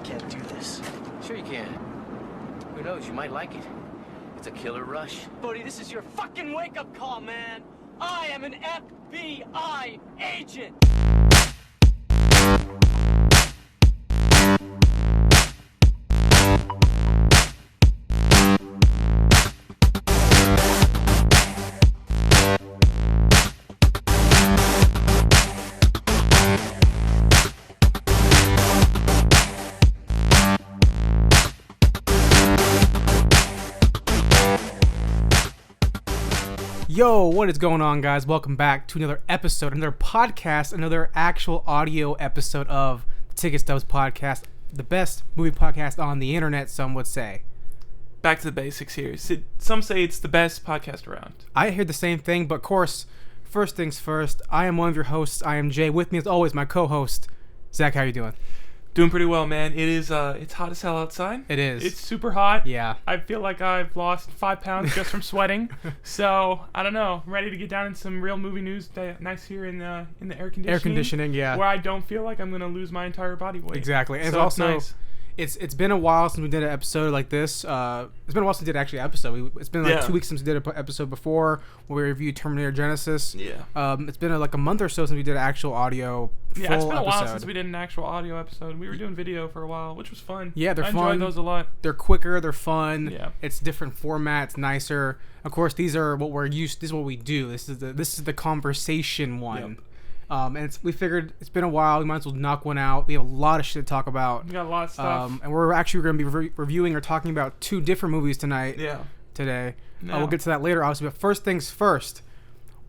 can't do this. Sure you can. Who knows, you might like it. It's a killer rush. Bodie, this is your fucking wake-up call, man! I am an FBI agent! Yo, what is going on, guys? Welcome back to another episode, another podcast, another actual audio episode of the Ticket Stubs Podcast, the best movie podcast on the internet, some would say. Back to the basics here. Some say it's the best podcast around. I hear the same thing, but of course, first things first, I am one of your hosts. I am Jay. With me, as always, my co-host, Zach. How you doing? Doing pretty well, man. It is, it's hot as hell outside. It is. It's super hot. Yeah. I feel like I've lost 5 pounds just from sweating. So, I don't know. I'm ready to get down in some real movie news. Nice here in the air conditioning. Air conditioning, yeah. Where I don't feel like I'm going to lose my entire body weight. Exactly. And so it's also, nice. It's been a while since we did an episode like this. It's been a while since we did actually an episode. It's been like 2 weeks since we did an episode before where we reviewed Terminator Genesis. Yeah. It's been like a month or so since we did an actual audio full Yeah, it's been a while episode. since we did an actual audio episode. We were doing video for a while, which was fun. Yeah, they're fun. I enjoyed those a lot. They're quicker. They're fun. Yeah. It's different formats, nicer. Of course, these are what we're used. This is what we do. This is the conversation one. Yep. And we figured it's been a while. We might as well knock one out. We have a lot of shit to talk about. We got a lot of stuff. And we're actually going to be reviewing or talking about 2 different movies tonight. Yeah. Today. Yeah. We'll get to that later, obviously. But first things first,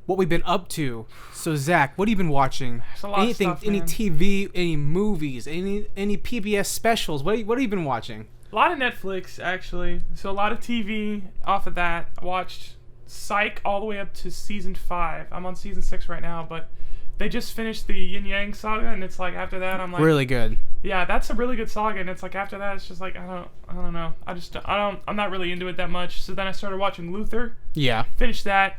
what we've been up to. So, Zach, what have you been watching? There's a lot Anything, of stuff, any man. TV, any movies, any PBS specials? What have you been watching? A lot of Netflix, actually. So a lot of TV off of that. I watched Psych all the way up to season 5. I'm on season 6 right now, but they just finished the Yin Yang saga, and it's like after that, I'm like, Really good. yeah, that's a really good saga, and it's like after that, it's just like I don't know. I'm not really into it that much. So then I started watching Luther. Yeah. Finished that.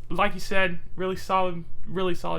Like you said, really solid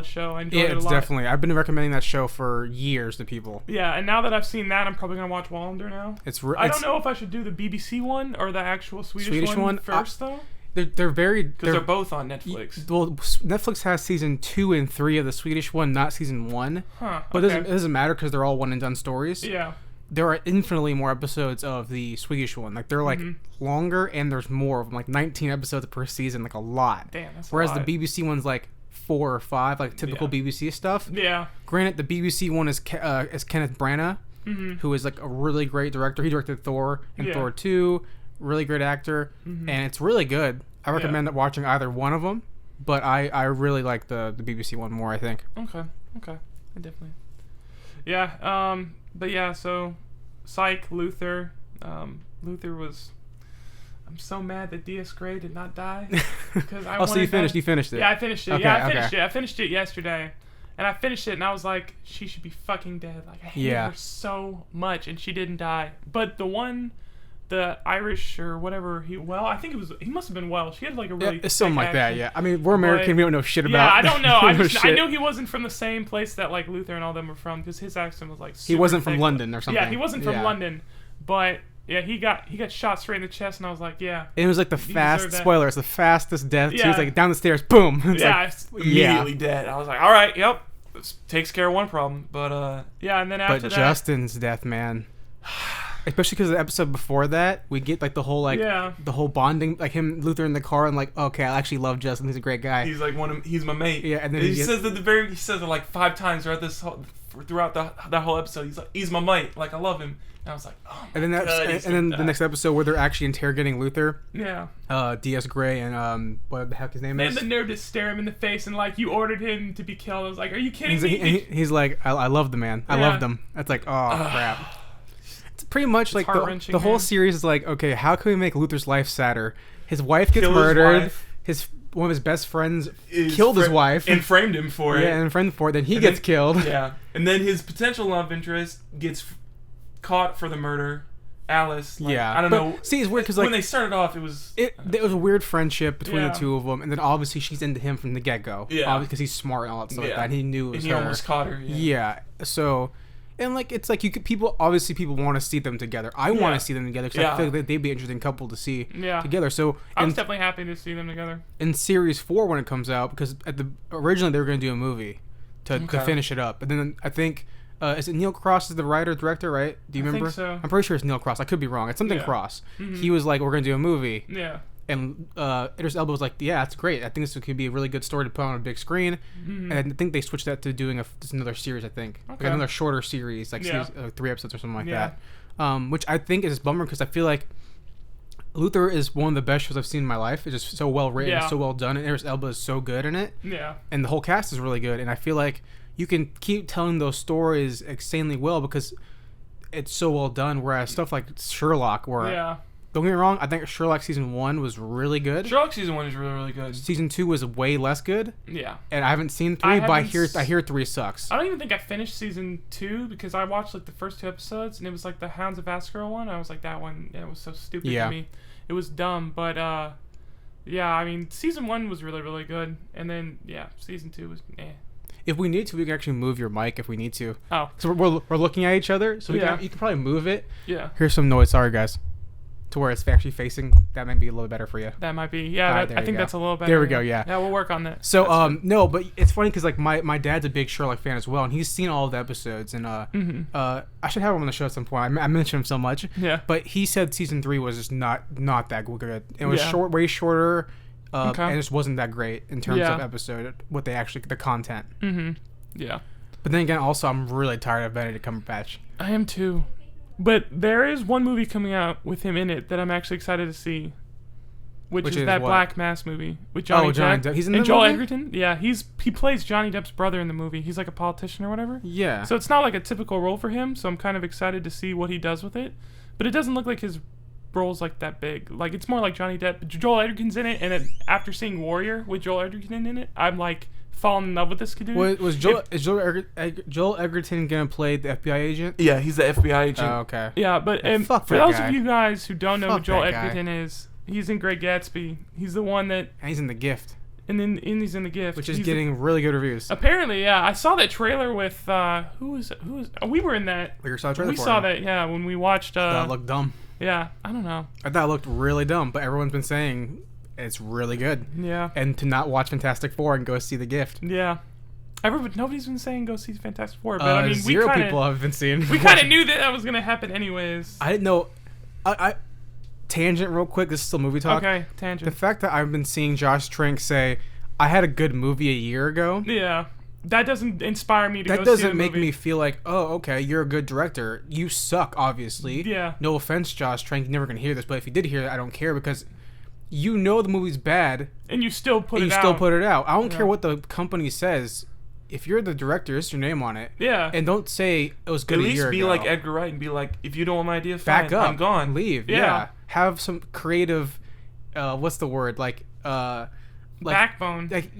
show. I enjoyed it a It's lot. definitely. I've been recommending that show for years to people. Yeah, and now that I've seen that, I'm probably gonna watch Wallander now. I don't know if I should do the BBC one or the actual Swedish one first, though. They're very Because they're both on Netflix. Well, Netflix has season 2 and 3 of the Swedish one, not season 1. Huh. But Okay. it doesn't matter because they're all one and done stories. Yeah. There are infinitely more episodes of the Swedish one. Like they're like longer, and there's more of them, like 19 episodes per season, like a lot. Damn, that's Whereas a lot. the BBC one's like 4 or 5, like typical BBC stuff. Yeah. Granted, the BBC one is Kenneth Branagh, who is like a really great director. He directed Thor and Thor 2. Really great actor, and it's really good. I recommend watching either one of them, but I really like the BBC one more, I think. Okay. I definitely. Yeah. But yeah. So, Psych, Luther. Luther was. I'm so mad that D.S. Gray did not die because I. So you finished it. Yeah, I finished it. Okay, Yeah, I finished it. I finished it yesterday, and I finished it, and I was like, she should be fucking dead. Like I hate her so much, and she didn't die. But the Irish or whatever he must have been Welsh. He had like a really it's something thick like that. accent. Yeah, I mean we're American. We don't know shit about. Yeah, I don't know. I shit. knew he wasn't from the same place that like Luther and all them were from because his accent was like. He wasn't from thick. London or something. Yeah, he wasn't from London, but yeah, he got shot straight in the chest, and I was like, yeah. And it was like the spoiler. It's the fastest death. Yeah. He was like down the stairs, boom. It's It's immediately dead. I was like, all right, yep, this takes care of one problem. But yeah, and then after But that, Justin's death, man. Especially because the episode before that, we get like the whole the whole bonding, like him, Luther in the car, and like, okay, I actually love Justin. He's a great guy. he's like he's my mate. Yeah, and then he says it like 5 times throughout that whole episode. He's like, he's my mate. Like I love him. And I was like, oh my God, and then the next episode where they're actually interrogating Luther. Yeah. D.S. Gray and what the heck his name is? And the nerve to stare him in the face and like, you ordered him to be killed. I was like, are you kidding me? He's like, I love the man. I loved him. That's like, oh crap. It's pretty much like the whole series is like, okay, how can we make Luther's life sadder? His wife gets murdered. One of his best friends killed his wife and framed him for it. Yeah, and framed him for it. Then he gets killed. Yeah, and then his potential love interest gets caught for the murder. Alice. Like, yeah, I don't know. See, it's weird because like when they started off, it was a weird friendship between the two of them, and then obviously she's into him from the get go. Yeah, because he's smart and all that stuff like that. And he knew it was he her. Almost caught her. Yeah. So And like it's like people want to see them together. I want to see them together because I feel like they'd be an interesting couple to see together. So I was definitely happy to see them together. In series 4 when it comes out, because originally they were going to do a movie to finish it up, and then I think is it Neil Cross is the writer director, right? Do you remember? I think so. I'm pretty sure it's Neil Cross. I could be wrong. It's something Cross. He was like, we're going to do a movie. Yeah. And Idris Elba was like, yeah, that's great. I think this could be a really good story to put on a big screen. And I think they switched that to doing just another series, I think. Okay. Like another shorter series, like 3 episodes or something like that. Which I think is a bummer because I feel like Luther is one of the best shows I've seen in my life. It's just so well written, so well done, and Idris Elba is so good in it. Yeah. And the whole cast is really good, and I feel like you can keep telling those stories insanely well because it's so well done, whereas stuff like Sherlock, where... Don't get me wrong, I think Sherlock Season 1 was really good. Sherlock Season 1 is really, really good. Season 2 was way less good. Yeah. And I haven't seen 3, but I hear 3 sucks. I don't even think I finished Season 2 because I watched like the first 2 episodes and it was like the Hounds of Baskerville one. I was like, that one, it was so stupid to me. It was dumb, but yeah, I mean, Season 1 was really, really good. And then, Season 2 was If we need to, we can actually move your mic if we need to. Oh. So we're looking at each other, so you can probably move it. Yeah. Here's some noise. Sorry, guys. To where it's actually facing, that might be a little better for you. That might be, I think that's a little better. There we go, yeah. Yeah, we'll work on that. So, no, but it's funny because like my dad's a big Sherlock fan as well, and he's seen all of the episodes, and I should have him on the show at some point. I mentioned him so much. Yeah. But he said Season 3 was just not that good. It was way shorter, and it just wasn't that great in terms of episode, the content. Mm-hmm. Yeah. But then again, also, I'm really tired of Benedict Cumberbatch. I am too. But there is one movie coming out with him in it that I'm actually excited to see, which is that Black Mass movie with Johnny Depp. He's in and the Joel movie? Edgerton. Yeah, he plays Johnny Depp's brother in the movie. He's like a politician or whatever. Yeah. So it's not like a typical role for him. So I'm kind of excited to see what he does with it. But it doesn't look like his role's like that big. Like it's more like Johnny Depp. But Joel Edgerton's in it, and then after seeing Warrior with Joel Edgerton in it, I'm like falling in love with this dude. Is Joel Edgerton gonna play the FBI agent? Yeah, he's the FBI agent. Oh, okay. Yeah, but for those of you guys who don't know who Joel Edgerton is, he's in Great Gatsby. He's the one that... And he's in The Gift. And then he's in The Gift. Which is getting really good reviews. Apparently, yeah. I saw that trailer with... who was... we were in that. We saw the trailer We saw that, yeah, when we watched... that looked dumb. Yeah, I don't know. I thought it looked really dumb, but everyone's been saying... It's really good. Yeah. And to not watch Fantastic Four and go see The Gift. Yeah. Nobody's been saying go see Fantastic Four, but I mean, zero people have been seeing. We kind of knew that was gonna happen anyways. I didn't know. I tangent real quick. This is still movie talk. Okay, tangent. The fact that I've been seeing Josh Trank say, "I had a good movie a year ago." Yeah. That doesn't inspire me to go see the movie. That doesn't make me feel like, oh, okay, you're a good director. You suck, obviously. Yeah. No offense, Josh Trank. You're never gonna hear this, but if you did hear it, I don't care because. You know the movie's bad, and you still put it out. You still put it out. I don't care what the company says. If you're the director, it's your name on it. Yeah. And don't say it was good a year ago. At least be like Edgar Wright and be like, if you don't want my idea, fine, back up, I'm gone. Leave. Yeah. Have some creative. What's the word? Backbone. Like,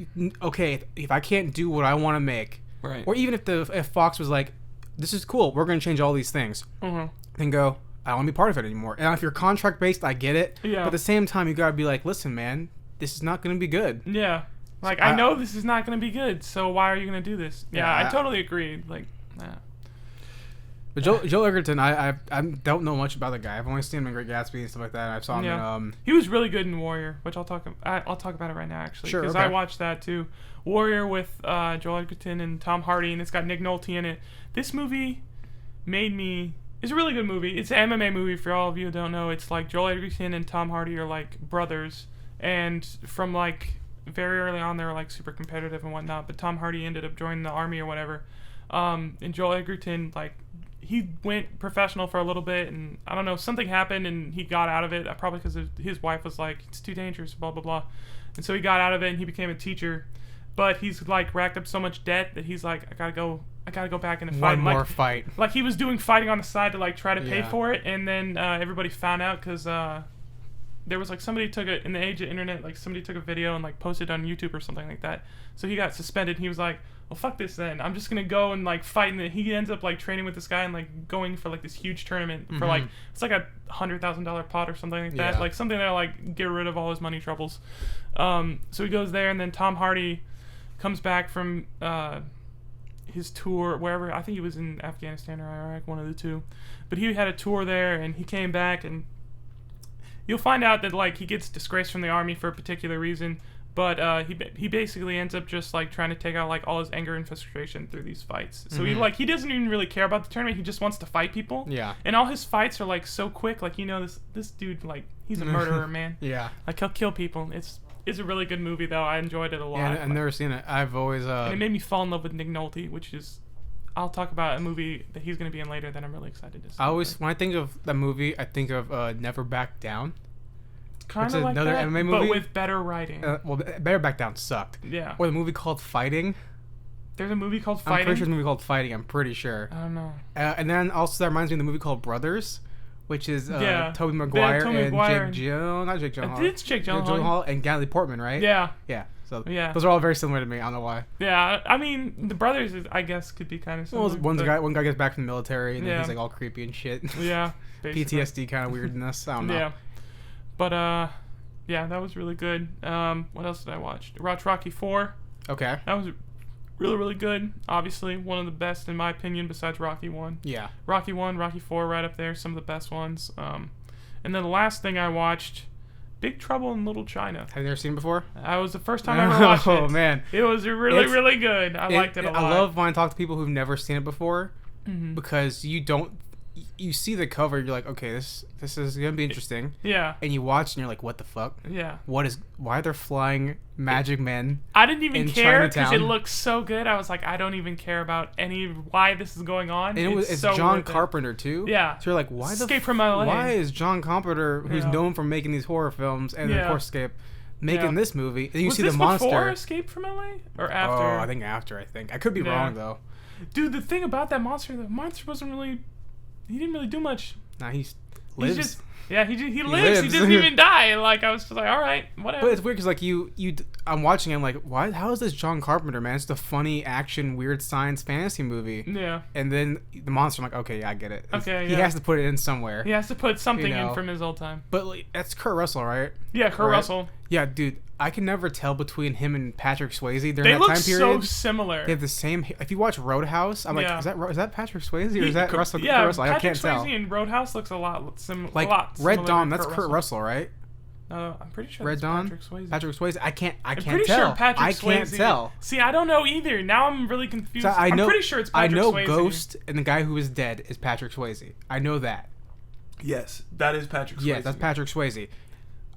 okay, if I can't do what I want to make, right? Or even if Fox was like, this is cool, we're gonna change all these things, then go. I don't want to be part of it anymore. And if you're contract based, I get it. Yeah. But at the same time, you gotta be like, listen, man, this is not gonna be good. Yeah. Like I know this is not gonna be good, so why are you gonna do this? Yeah, I totally agree. Like, nah. But Joel Edgerton, I don't know much about the guy. I've only seen him in Great Gatsby and stuff like that. I saw him in He was really good in Warrior, which I'll talk about it right now actually. Sure. Because I watched that too. Warrior with Joel Edgerton and Tom Hardy, and it's got Nick Nolte in it. This movie made me. It's a really good movie. It's an MMA movie for all of you who don't know. It's like Joel Edgerton and Tom Hardy are like brothers, and from like very early on they were like super competitive and whatnot. But Tom Hardy ended up joining the army or whatever. And Joel Edgerton, like, he went professional for a little bit, and I don't know, something happened and he got out of it. Probably because his wife was like, it's too dangerous, blah blah blah, and so he got out of it and he became a teacher. But he's like racked up so much debt that he's like, I gotta go back in and fight. One more fight. Like he was doing fighting on the side to like try to pay for it, and then everybody found out because there was like somebody took it in the age of internet, like somebody took a video and like posted it on YouTube or something like that. So he got suspended. And he was like, well, fuck this then. I'm just gonna go and like fight. And he ends up like training with this guy and like going for like this huge tournament for like it's like a $100,000 pot or something like that, like something that'll like get rid of all his money troubles. So he goes there, and then Tom Hardy comes back from his tour wherever. I think he was in Afghanistan or Iraq, one of the two. But he had a tour there, and he came back, and you'll find out that like he gets disgraced from the army for a particular reason. But he basically ends up just like trying to take out like all his anger and frustration through these fights. So he doesn't even really care about the tournament. He just wants to fight people. Yeah. And all his fights are like so quick. Like this dude like he's a murderer, man. Yeah. Like he'll kill people. It's a really good movie though. I enjoyed it a lot. Yeah, I've never seen it. I've always and it made me fall in love with Nick Nolte, which is I'll talk about a movie that he's going to be in later that I'm really excited to see. When I think of that movie, I think of Never Back Down. Kind of like another that, MMA movie, but with better writing. Well, Better Back Down sucked. Yeah. Or the movie called Fighting. There's a movie called Fighting? I'm pretty sure there's a movie called Fighting. I'm pretty sure. I don't know. And then also that reminds me of the movie called Brothers, which is Tobey Maguire and Jake Gyllenhaal. Not Jake Gyllenhaal. It's Jake Gyllenhaal. And Natalie Portman, right? Yeah. Yeah. So yeah. Those are all very similar to me. I don't know why. Yeah. I mean, the Brothers, I guess, could be kind of similar. Well, one guy gets back from the military, and then he's like all creepy and shit. Yeah. Basically. PTSD kind of weirdness. I don't know. Yeah. But, yeah, that was really good. What else did I watch? I watched Rocky 4. Okay. That was really, really good. Obviously, one of the best in my opinion besides Rocky 1. Yeah. Rocky 1, Rocky 4 right up there, some of the best ones. And then the last thing I watched, Big Trouble in Little China. Have you ever seen it before? That was the first time I ever watched it. Oh, man. It was really good. I liked it a lot. I love when I talk to people who've never seen it before because you see the cover, you're like, okay, this is gonna be interesting. Yeah. And you watch and you're like, what the fuck? Yeah. Why they're flying magic men? I didn't even care because it Chinatown? looked so good. I was like, I don't even care about why this is going on. And it's so John worth it. Carpenter too. Yeah. So you're like, why Escape from LA. Why is John Carpenter, who's known for making these horror films and of course Escape, making this movie? And you see the monster. Was this before Escape from LA or after? Oh, I think after. I could be wrong though. Dude, the thing about the monster wasn't really. He didn't really do much. Nah, he lives. He's just, yeah, he lives. He doesn't even die. And like I was just like, all right, whatever. But it's weird because like I'm watching. I'm like, why? How is this John Carpenter, man? It's just a funny action, weird science fantasy movie. Yeah. And then the monster. I'm like, okay, yeah, I get it. Okay. He has to put it in somewhere. He has to put something in from his old time. But like, that's Kurt Russell, right? Yeah, Kurt Russell. Yeah, dude. I can never tell between him and Patrick Swayze during they that look time period. so similar. They have the same. If you watch Roadhouse, I'm like, is that Patrick Swayze or is that Russell? Yeah, Russell? I can't tell. Patrick Swayze and Roadhouse looks a lot similar. Like Red Dawn, that's Kurt Russell, right? No, I'm pretty sure Red that's Dawn. Patrick Swayze. I can't I'm pretty tell. Sure Patrick I can't Swayze. tell. See, I don't know either. Now I'm really confused. So I'm pretty sure it's Patrick Swayze. I know Ghost and the guy who is dead is Patrick Swayze. I know that. Yes, that is Patrick Swayze. Yes, that's Patrick Swayze.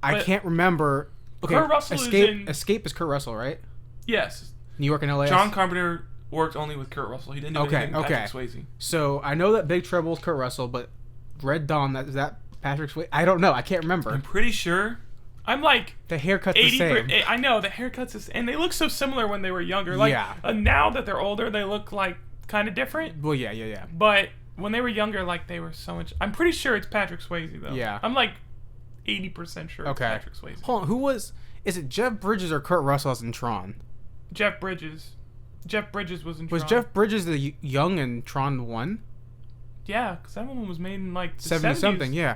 I can't remember. Okay, Kurt Russell Escape is Kurt Russell, right? Yes. New York and LA. John Carpenter worked only with Kurt Russell. He didn't do anything with Patrick Swayze. So I know that Big Trouble is Kurt Russell, but Red Dawn, is that Patrick Swayze? I don't know. I can't remember. I'm pretty sure. I'm like the haircut's the same. I know the haircuts and they look so similar when they were younger. Like now that they're older, they look like kind of different. Well, yeah. But when they were younger, like they were so much. I'm pretty sure it's Patrick Swayze though. Yeah. I'm like 80% sure it's Patrick Swayze. Hold on, is it Jeff Bridges or Kurt Russell in Tron? Jeff Bridges. Jeff Bridges was in Tron. Was Jeff Bridges the young in Tron 1? Yeah, because that one was made in like the 70 70s. something, yeah.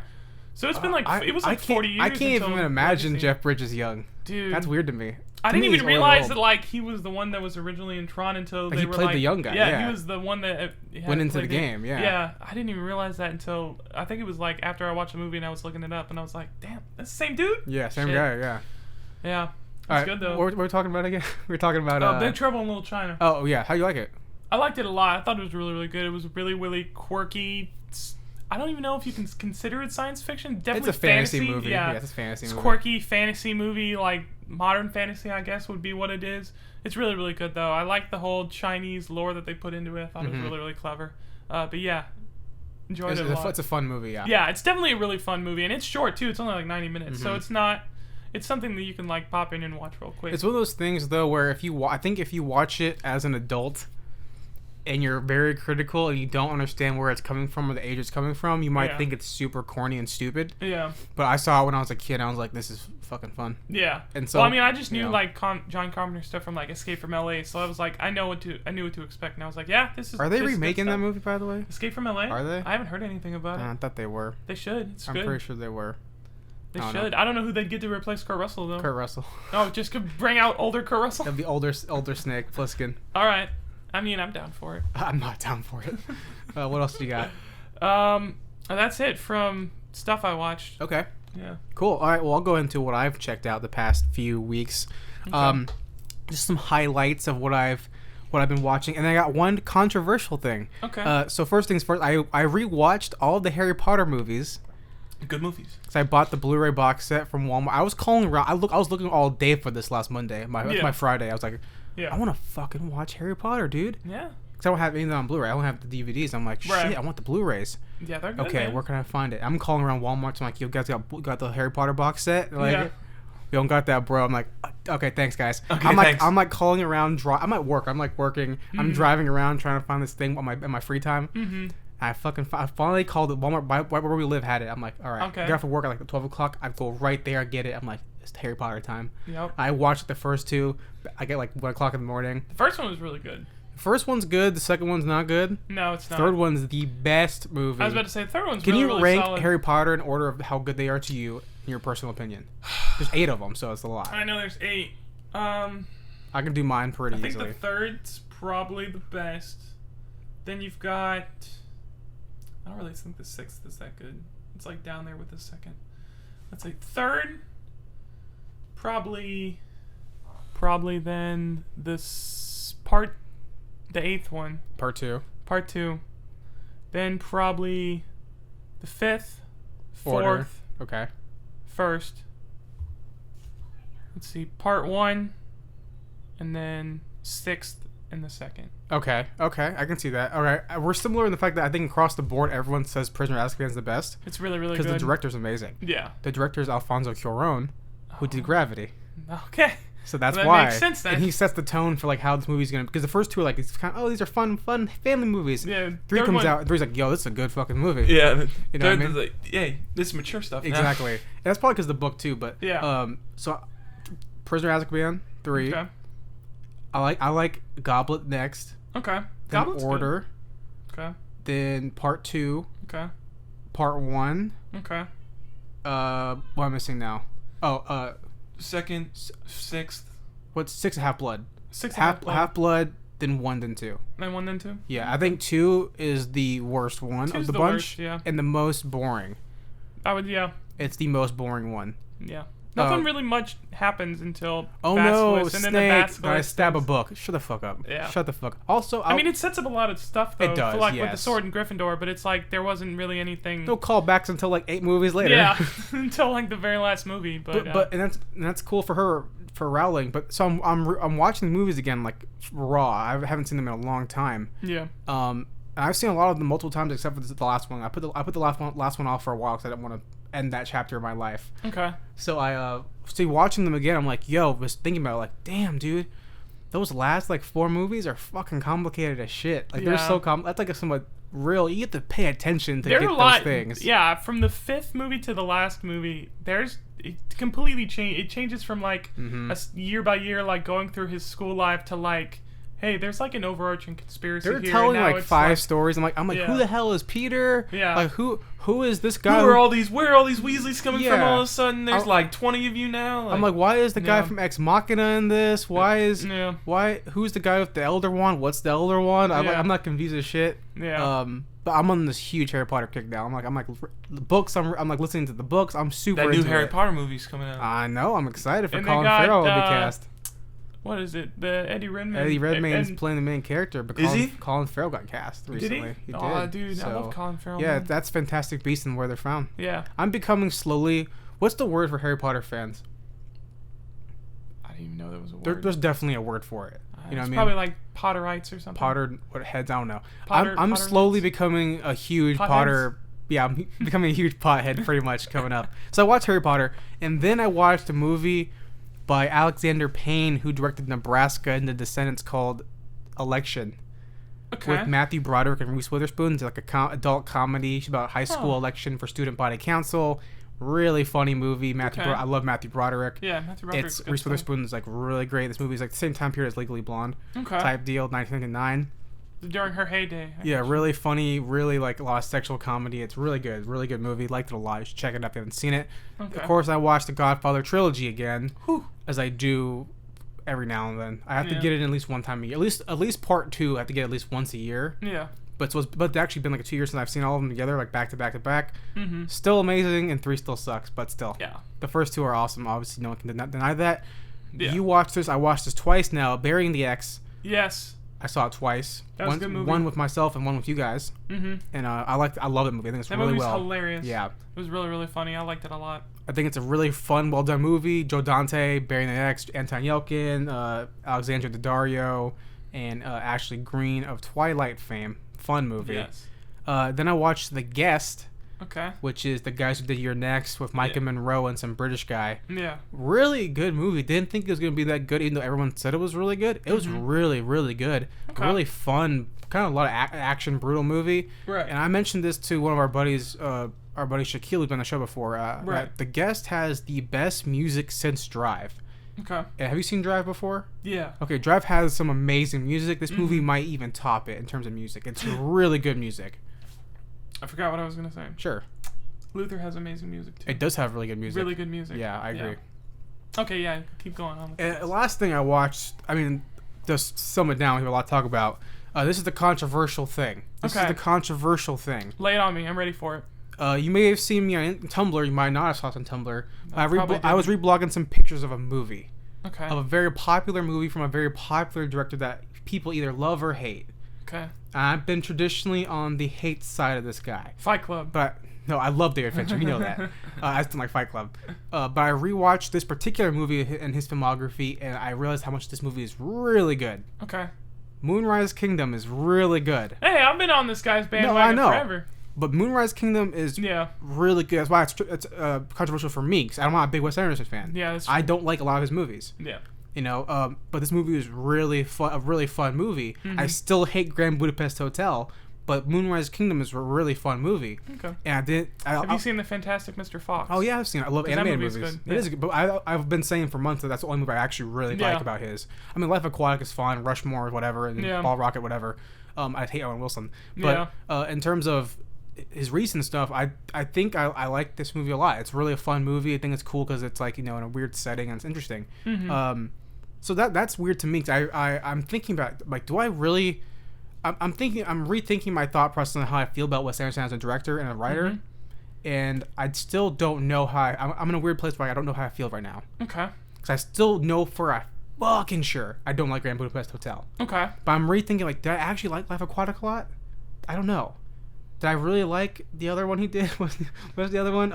So it's been like, it was like 40 years. I can't even imagine Jeff Bridges young. Dude. That's weird to me. I didn't even realize that like he was the one that was originally in Tron until they he were played like the young guy. Yeah, he was the one that went into the game. Yeah. Yeah, I didn't even realize that until I think it was like after I watched the movie and I was looking it up and I was like, damn, that's the same dude. Yeah, same guy. Yeah. Yeah. All right, good though. What were we talking about again? We were talking about Big Trouble in Little China. Oh yeah, how you like it? I liked it a lot. I thought it was really, really good. It was really, really quirky. I don't even know if you can consider it science fiction. Definitely it's a fantasy movie. Yeah, it's a fantasy movie. It's quirky fantasy movie, like modern fantasy, I guess would be what it is. It's really, really good though. I like the whole Chinese lore that they put into it. I thought it was really, really clever. But yeah, enjoyed it a lot. It's a fun movie. Yeah. Yeah, it's definitely a really fun movie, and it's short too. It's only like 90 minutes, so it's not. It's something that you can like pop in and watch real quick. It's one of those things though where I think if you watch it as an adult and you're very critical and you don't understand where it's coming from or the age it's coming from, you might think it's super corny and stupid. Yeah. But I saw it when I was a kid and I was like, this is fucking fun. Yeah. And so I mean, I just knew like John Carpenter stuff from like Escape from LA, so I was like, I knew what to expect, and I was like, yeah, this is. Are they remaking that movie, by the way? Escape from LA? Are they? I haven't heard anything about it. I thought they were. They should. It's good. I'm pretty sure they were. They should. I don't know who they'd get to replace Kurt Russell though. Kurt Russell. Oh, just could bring out older Kurt Russell. That'd be older Snake Plissken. All right. I mean, I'm down for it. I'm not down for it. What else do you got? That's it from stuff I watched. Okay. Yeah. Cool. All right. Well, I'll go into what I've checked out the past few weeks. Okay. Just some highlights of what I've been watching, and I got one controversial thing. Okay. So first things first, I rewatched all the Harry Potter movies. Good movies. So I bought the Blu-ray box set from Walmart. I was calling around. I was looking all day for this last Monday. My Friday. I was like, I want to fucking watch Harry Potter, dude. Yeah. Because I don't have anything on Blu-ray. I don't have the DVDs. I'm like, shit, I want the Blu-rays. Yeah, they're good. Okay, man. where can I find it? I'm calling around Walmart. So I'm like, you guys got the Harry Potter box set? Like, Yeah. you don't got that, bro. I'm like, okay, thanks, guys. Okay, I'm like calling around. I'm at work. I'm like working. Mm-hmm. I'm driving around trying to find this thing in my free time. Mm-hmm. I finally called it. Walmart right where we live had it. I'm like, all right. Okay. I got off of work at like 12 o'clock. I go right there, get it. I'm like, it's Harry Potter time. Yep. I watched the first two. I get like 1 o'clock in the morning. The first one was really good. The first one's good. The second one's not good. No, it's not. Third one's the best movie. I was about to say the third one's Can really, you really rank solid. Harry Potter in order of how good they are to you, in your personal opinion? There's 8 of them, so it's a lot. I know there's 8. I can do mine pretty I think easily. the third's probably the best. Then you've got... I don't really think the sixth is that good. It's like down there with the second. Let's say third, probably then the eighth one. Part 2. Part 2. Then probably the fifth, Order. fourth, Okay. first. Let's see, part 1, and then sixth and the second. Okay. I can see that. All right. We're similar in the fact that I think across the board, everyone says Prisoner of Azkaban is the best. It's really, really good. Because the director's amazing. Yeah. The director is Alfonso Cuarón, who did Gravity. Okay. So that's That why. makes sense then. And he sets the tone for like how this movie's gonna. Because the first two are like, it's kind of, these are fun family movies. Yeah. 3 third comes one- out. And 3's like, yo, this is a good fucking movie. Yeah. You know what I mean? Like, hey, this is mature stuff. now. Exactly. And that's probably because the book too. But Yeah. So Prisoner of Azkaban 3. Okay. I like Goblet next. Okay. Then Goblet's Order. good. Okay. Then Part 2. Okay. Part 1. Okay. What am I missing now? Oh, Second, sixth. what's 6 Half-Blood? Six Half-Blood, then 1, then 2. Then 1, then 2. Yeah, I think 2 is the worst one of Two's the the bunch, worst, yeah. and the most boring. I would. Yeah. It's the most boring one. Yeah. Nothing really much happens until Oh Basilisk, no, and then the Snake! Basilisk I stab a is- book. Shut the fuck up. Yeah. Shut the fuck. Also, I mean, it sets up a lot of stuff though. It does, for, like with the yes. sword in Gryffindor, but it's like there wasn't really anything. no callbacks until like 8 movies later. Yeah, until like the very last movie. But and that's cool for her, for Rowling. But so I'm watching the movies again like raw. I haven't seen them in a long time. yeah. And I've seen a lot of them multiple times except for the last one. I put the last one off for a while because I didn't want to end that chapter of my life. Okay. So I watching them again. I'm like, yo, was thinking about it, like, damn, dude, those last like 4 movies are fucking complicated as shit. Like they're Yeah. so that's like a somewhat real. You have to pay attention to There get are a lot. those things. Yeah, from the 5th movie to the last movie, it completely change. It changes from like year by year, like going through his school life to like, hey, there's like an overarching conspiracy They're here. telling and now like it's 5 stories. I'm like, Yeah. who the hell is Peter? Yeah. Like who is this guy? Where are all these Weasleys coming from? Yeah. All of a sudden, there's I'm- like 20 of you now. I'm like, why is the guy Yeah. from Ex Machina in this? Who's the guy with the Elder Wand? What's the Elder Wand? Yeah. I'm not confused as shit. Yeah. But I'm on this huge Harry Potter kick now. I'm like the books. I'm like listening to the books. I'm super that new into Harry it. Potter movie's coming out. I know. I'm excited for And they Colin got, Farrell to be cast. What is it? The Eddie Redmayne. Eddie Redmayne's and- playing the main character, but Is he? Colin Farrell got cast Did recently. he? did. Oh, dude, I So, love Colin Farrell. Yeah, man. that's Fantastic Beasts and where they're found. Yeah. I'm becoming slowly. What's the word for Harry Potter fans? I didn't even know there was a word. There's definitely a word for it. You know what I It's mean? probably like Potterites or something. Potter, what heads? I don't know. Potter- I'm Potter slowly heads? becoming a huge Potheads? Potter. Yeah, I'm becoming a huge pothead pretty much coming up. So I watched Harry Potter, and then I watched a movie by Alexander Payne, who directed Nebraska and The Descendants, called Election, Okay. with Matthew Broderick and Reese Witherspoon. It's like a adult comedy. It's about high school Oh. election for student body council. Really funny movie. Okay. I love Matthew Broderick. Yeah, Matthew Broderick's It's good Reese stuff. Witherspoon is like really great. This movie is like the same time period as Legally Blonde Okay. type deal, 1999. During her heyday. Yeah, really funny, really like a lot of sexual comedy. It's really good movie. Liked it a lot. You should check it out if you haven't seen it. Okay. Of course, I watched the Godfather trilogy again, Whew. as I do every now and then. I have to get it in at least one time a year. At least part 2 I have to get at least once a year. Yeah. But it's actually been like 2 years since I've seen all of them together, like back to back to back. Mm-hmm. Still amazing, and 3 still sucks, but still. Yeah. The first 2 are awesome. Obviously, no one can deny that. Yeah. You watched this. I watched this twice now. Burying the X. Yes. I saw it twice. That was a good movie. One with myself and one with you guys. Mm-hmm. And I love that movie. I think it's that really movie's well. hilarious. Yeah. It was really, really funny. I liked it a lot. I think it's a really fun, well done movie. Joe Dante, Burying the X, Anton Yelkin, Alexandra Daddario, and Ashley Greene of Twilight fame. Fun movie. Yes. Then I watched The Guest. Okay. Which is the guys who did You're Next with Micah Monroe and some British guy. Yeah. Really good movie. Didn't think it was going to be that good, even though everyone said it was really good. It was really, really good. Okay. Really fun, kind of a lot of action, brutal movie. Right. And I mentioned this to one of our buddies, our buddy Shaquille, who's been on the show before. Right. The Guest has the best music since Drive. Okay. Have you seen Drive before? Yeah. Okay, Drive has some amazing music. This movie might even top it in terms of music. It's really good music. I forgot what I was going to say. Sure. Luther has amazing music, too. It does have really good music. Really good music. Yeah, I agree. Yeah. Okay, yeah, keep going on. And last thing I watched, I mean, just sum it down, we have a lot to talk about. This is the controversial thing. This is the controversial thing. Lay it on me. I'm ready for it. You may have seen me on Tumblr. You might not have saw it on Tumblr. I I was reblogging some pictures of a movie. Okay. Of a very popular movie from a very popular director that people either love or hate. Okay. I've been traditionally on the hate side of this guy. Fight Club. But no, I love David Fincher. You know that. I still like Fight Club. But I rewatched this particular movie in his filmography, and I realized how much this movie is really good. Okay. Moonrise Kingdom is really good. Hey, I've been on this guy's bandwagon forever. But Moonrise Kingdom is really good. That's why it's controversial for me, because I'm not a big Wes Anderson fan. Yeah, that's true. I don't like a lot of his movies. Yeah. You know, but this movie is really fun, a really fun movie. Mm-hmm. I still hate Grand Budapest Hotel, but Moonrise Kingdom is a really fun movie. Okay. And Have you seen The Fantastic Mr. Fox? Oh yeah, I've seen it. I love animated movies. Good. It is good, but I've been saying for months that that's the only movie I actually really like about his. I mean, Life Aquatic is fun, Rushmore, whatever, and Ball Rocket, whatever. I hate Owen Wilson, but in terms of his recent stuff, I think I like this movie a lot. It's really a fun movie. I think it's cool because it's like, you know, in a weird setting and it's interesting. Mm-hmm. So that's weird to me, because I'm thinking about, like, do I really... I'm rethinking my thought process on how I feel about Wes Anderson as a director and a writer, and I still don't know how... I'm in a weird place where I don't know how I feel right now. Okay. Because I still know for a fucking sure I don't like Grand Budapest Hotel. Okay. But I'm rethinking, like, did I actually like Life Aquatic a lot? I don't know. Did I really like the other one he did? What's the other one?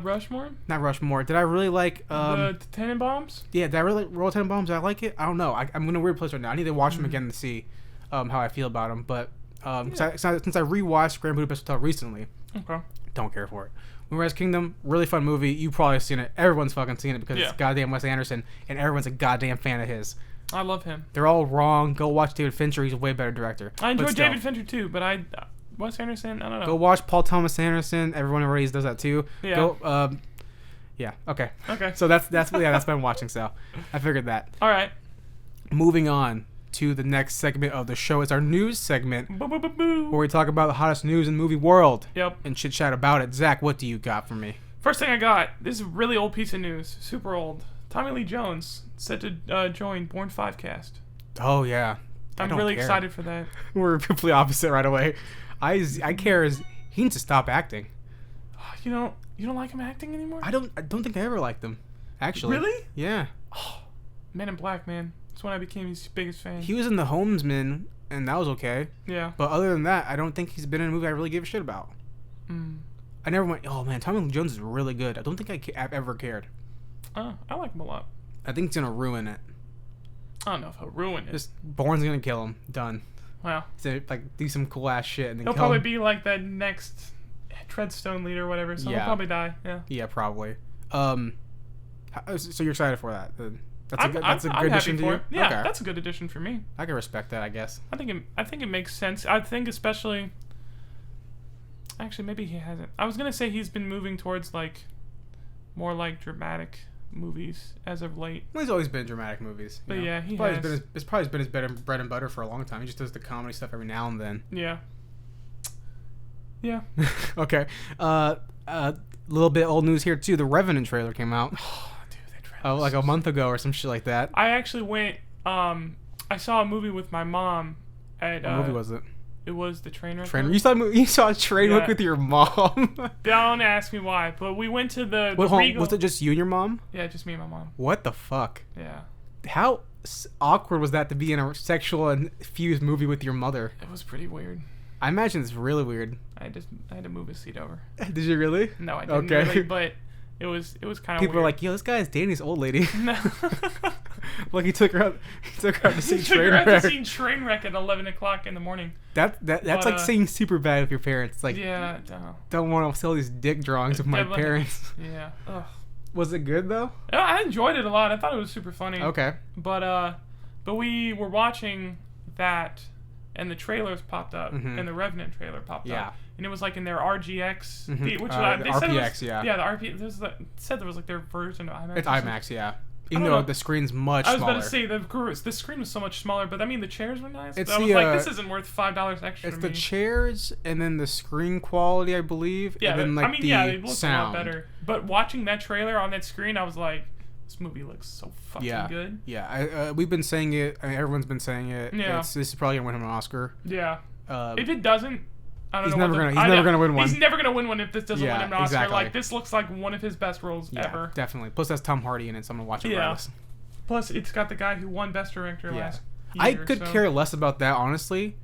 Rushmore? Not Rushmore. Did I really like... the Tenenbaums? Yeah, did I really like Royal Tenenbaums? Did I like it? I don't know. I'm in a weird place right now. I need to watch them again to see how I feel about them. But since I rewatched Grand Budapest Hotel recently, don't care for it. Moonrise Kingdom, really fun movie. You've probably seen it. Everyone's fucking seen it because it's goddamn Wes Anderson, and everyone's a goddamn fan of his. I love him. They're all wrong. Go watch David Fincher. He's a way better director. I enjoy David Fincher too, but Wes Anderson, I don't know. Go watch Paul Thomas Anderson. Everyone already does that too. Yeah. Go. Yeah. Okay. Okay. So that's what I'm watching. So I figured that. All right. Moving on to the next segment of the show is our news segment, where we talk about the hottest news in the movie world. Yep. And chit chat about it. Zach, what do you got for me? First thing I got. This is a really old piece of news. Super old. Tommy Lee Jones set to join Bourne 5 cast. Oh yeah. I'm really excited for that. We're completely opposite right away. I care as he needs to stop acting. You don't like him acting anymore? I don't think I ever liked him. Actually. Really? Yeah. Oh, Men in Black, man. That's when I became his biggest fan. He was in The Homesman, and that was okay. Yeah. But other than that, I don't think he's been in a movie I really gave a shit about. I never went, oh man, Tommy Lee Jones is really good. I don't think I've ever cared. I like him a lot. I think it's gonna ruin it. I don't know if he'll ruin it. Just Bourne's gonna kill him. Done. Wow. So, like, do some cool ass shit and then he'll kill probably him. be like that next Treadstone leader or whatever. So he'll probably die. Yeah. Yeah, probably. So you're excited for that? That's a good addition to you. Yeah, okay. That's a good addition for me. I can respect that, I guess. I think it makes sense. I think especially. Actually, maybe he hasn't. I was gonna say he's been moving towards like more like dramatic movies as of late. Well, he's always been in dramatic movies. But yeah, it's probably been his bread and butter for a long time. He just does the comedy stuff every now and then. Yeah. Yeah. Okay. Little bit old news here too. The Revenant trailer came out. Oh, dude, that Oh, like a month ago or some shit like that. I actually went. I saw a movie with my mom. What movie was it? It was The Trainwreck. You saw Trainwreck with your mom? Don't ask me why, but we went to the Regal. Was it just you and your mom? Yeah, just me and my mom. What the fuck? Yeah. How awkward was that to be in a sexual infused movie with your mother? It was pretty weird. I imagine it's really weird. I had to move his seat over. Did you really? No, I didn't really, but it was kind of weird. People were like, yo, this guy is dating this old lady. No. Like he took her out to see Trainwreck at 11 o'clock in the morning. That's like saying super bad with your parents. Like, yeah, don't want to sell these dick drawings with my parents. Yeah. Ugh. Was it good though? I enjoyed it a lot. I thought it was super funny. Okay. But we were watching that, and the trailers popped up, and the Revenant trailer popped up, and it was like in their RGX, which they RPX, said it was, yeah, the RPX. Said there was like their version of IMAX. It's IMAX, yeah. Even though the screen's much smaller. I was about to say the screen was so much smaller, but I mean the chairs were nice. It's I was like, this isn't worth $5 extra. It's the chairs and then the screen quality, I believe. Yeah, and then like it looks sound. a lot better. But watching that trailer on that screen, I was like, this movie looks so fucking good. Yeah, we've been saying it. I mean, everyone's been saying it. Yeah. This is probably gonna win him an Oscar. Yeah. If it doesn't, I don't know. He's never gonna win one. He's never gonna win one if this doesn't win him an Oscar. Exactly. Like this looks like one of his best roles ever. Definitely. Plus that's Tom Hardy in it, so I'm gonna watch it regardless. Plus it's got the guy who won Best Director last year. I could care less about that, honestly.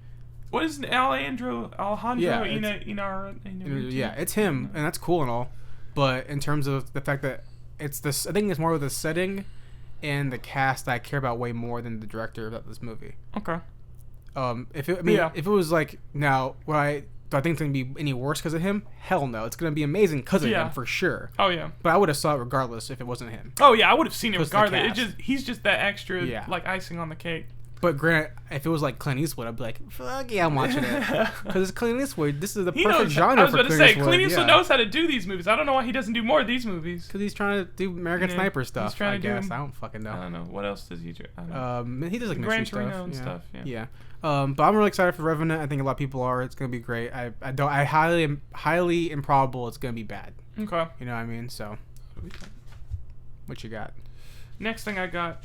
What is Alejandro Inarritu? Yeah, it's him, and that's cool and all. But in terms of the fact that it's this, I think it's more of the setting and the cast that I care about way more than the director of this movie. Okay. If it was like now, do I think it's gonna be any worse because of him? Hell no, it's gonna be amazing because of him for sure. Oh yeah. But I would have saw it regardless if it wasn't him. Oh yeah, I would have seen it regardless. He's just that extra like icing on the cake. But granted, if it was like Clint Eastwood, I'd be like, fuck yeah, I'm watching it. Because it's Clint Eastwood. This is the perfect genre for Clint Eastwood. I was about to say, Clint Eastwood knows how to do these movies. I don't know why he doesn't do more of these movies. Because he's trying to do American Sniper stuff, I guess. I don't fucking know. I don't know. What else does he do? He does like mystery stuff. And stuff. Yeah. But I'm really excited for Revenant. I think a lot of people are. It's going to be great. I highly improbable it's going to be bad. Okay. You know what I mean? So, what you got? Next thing I got...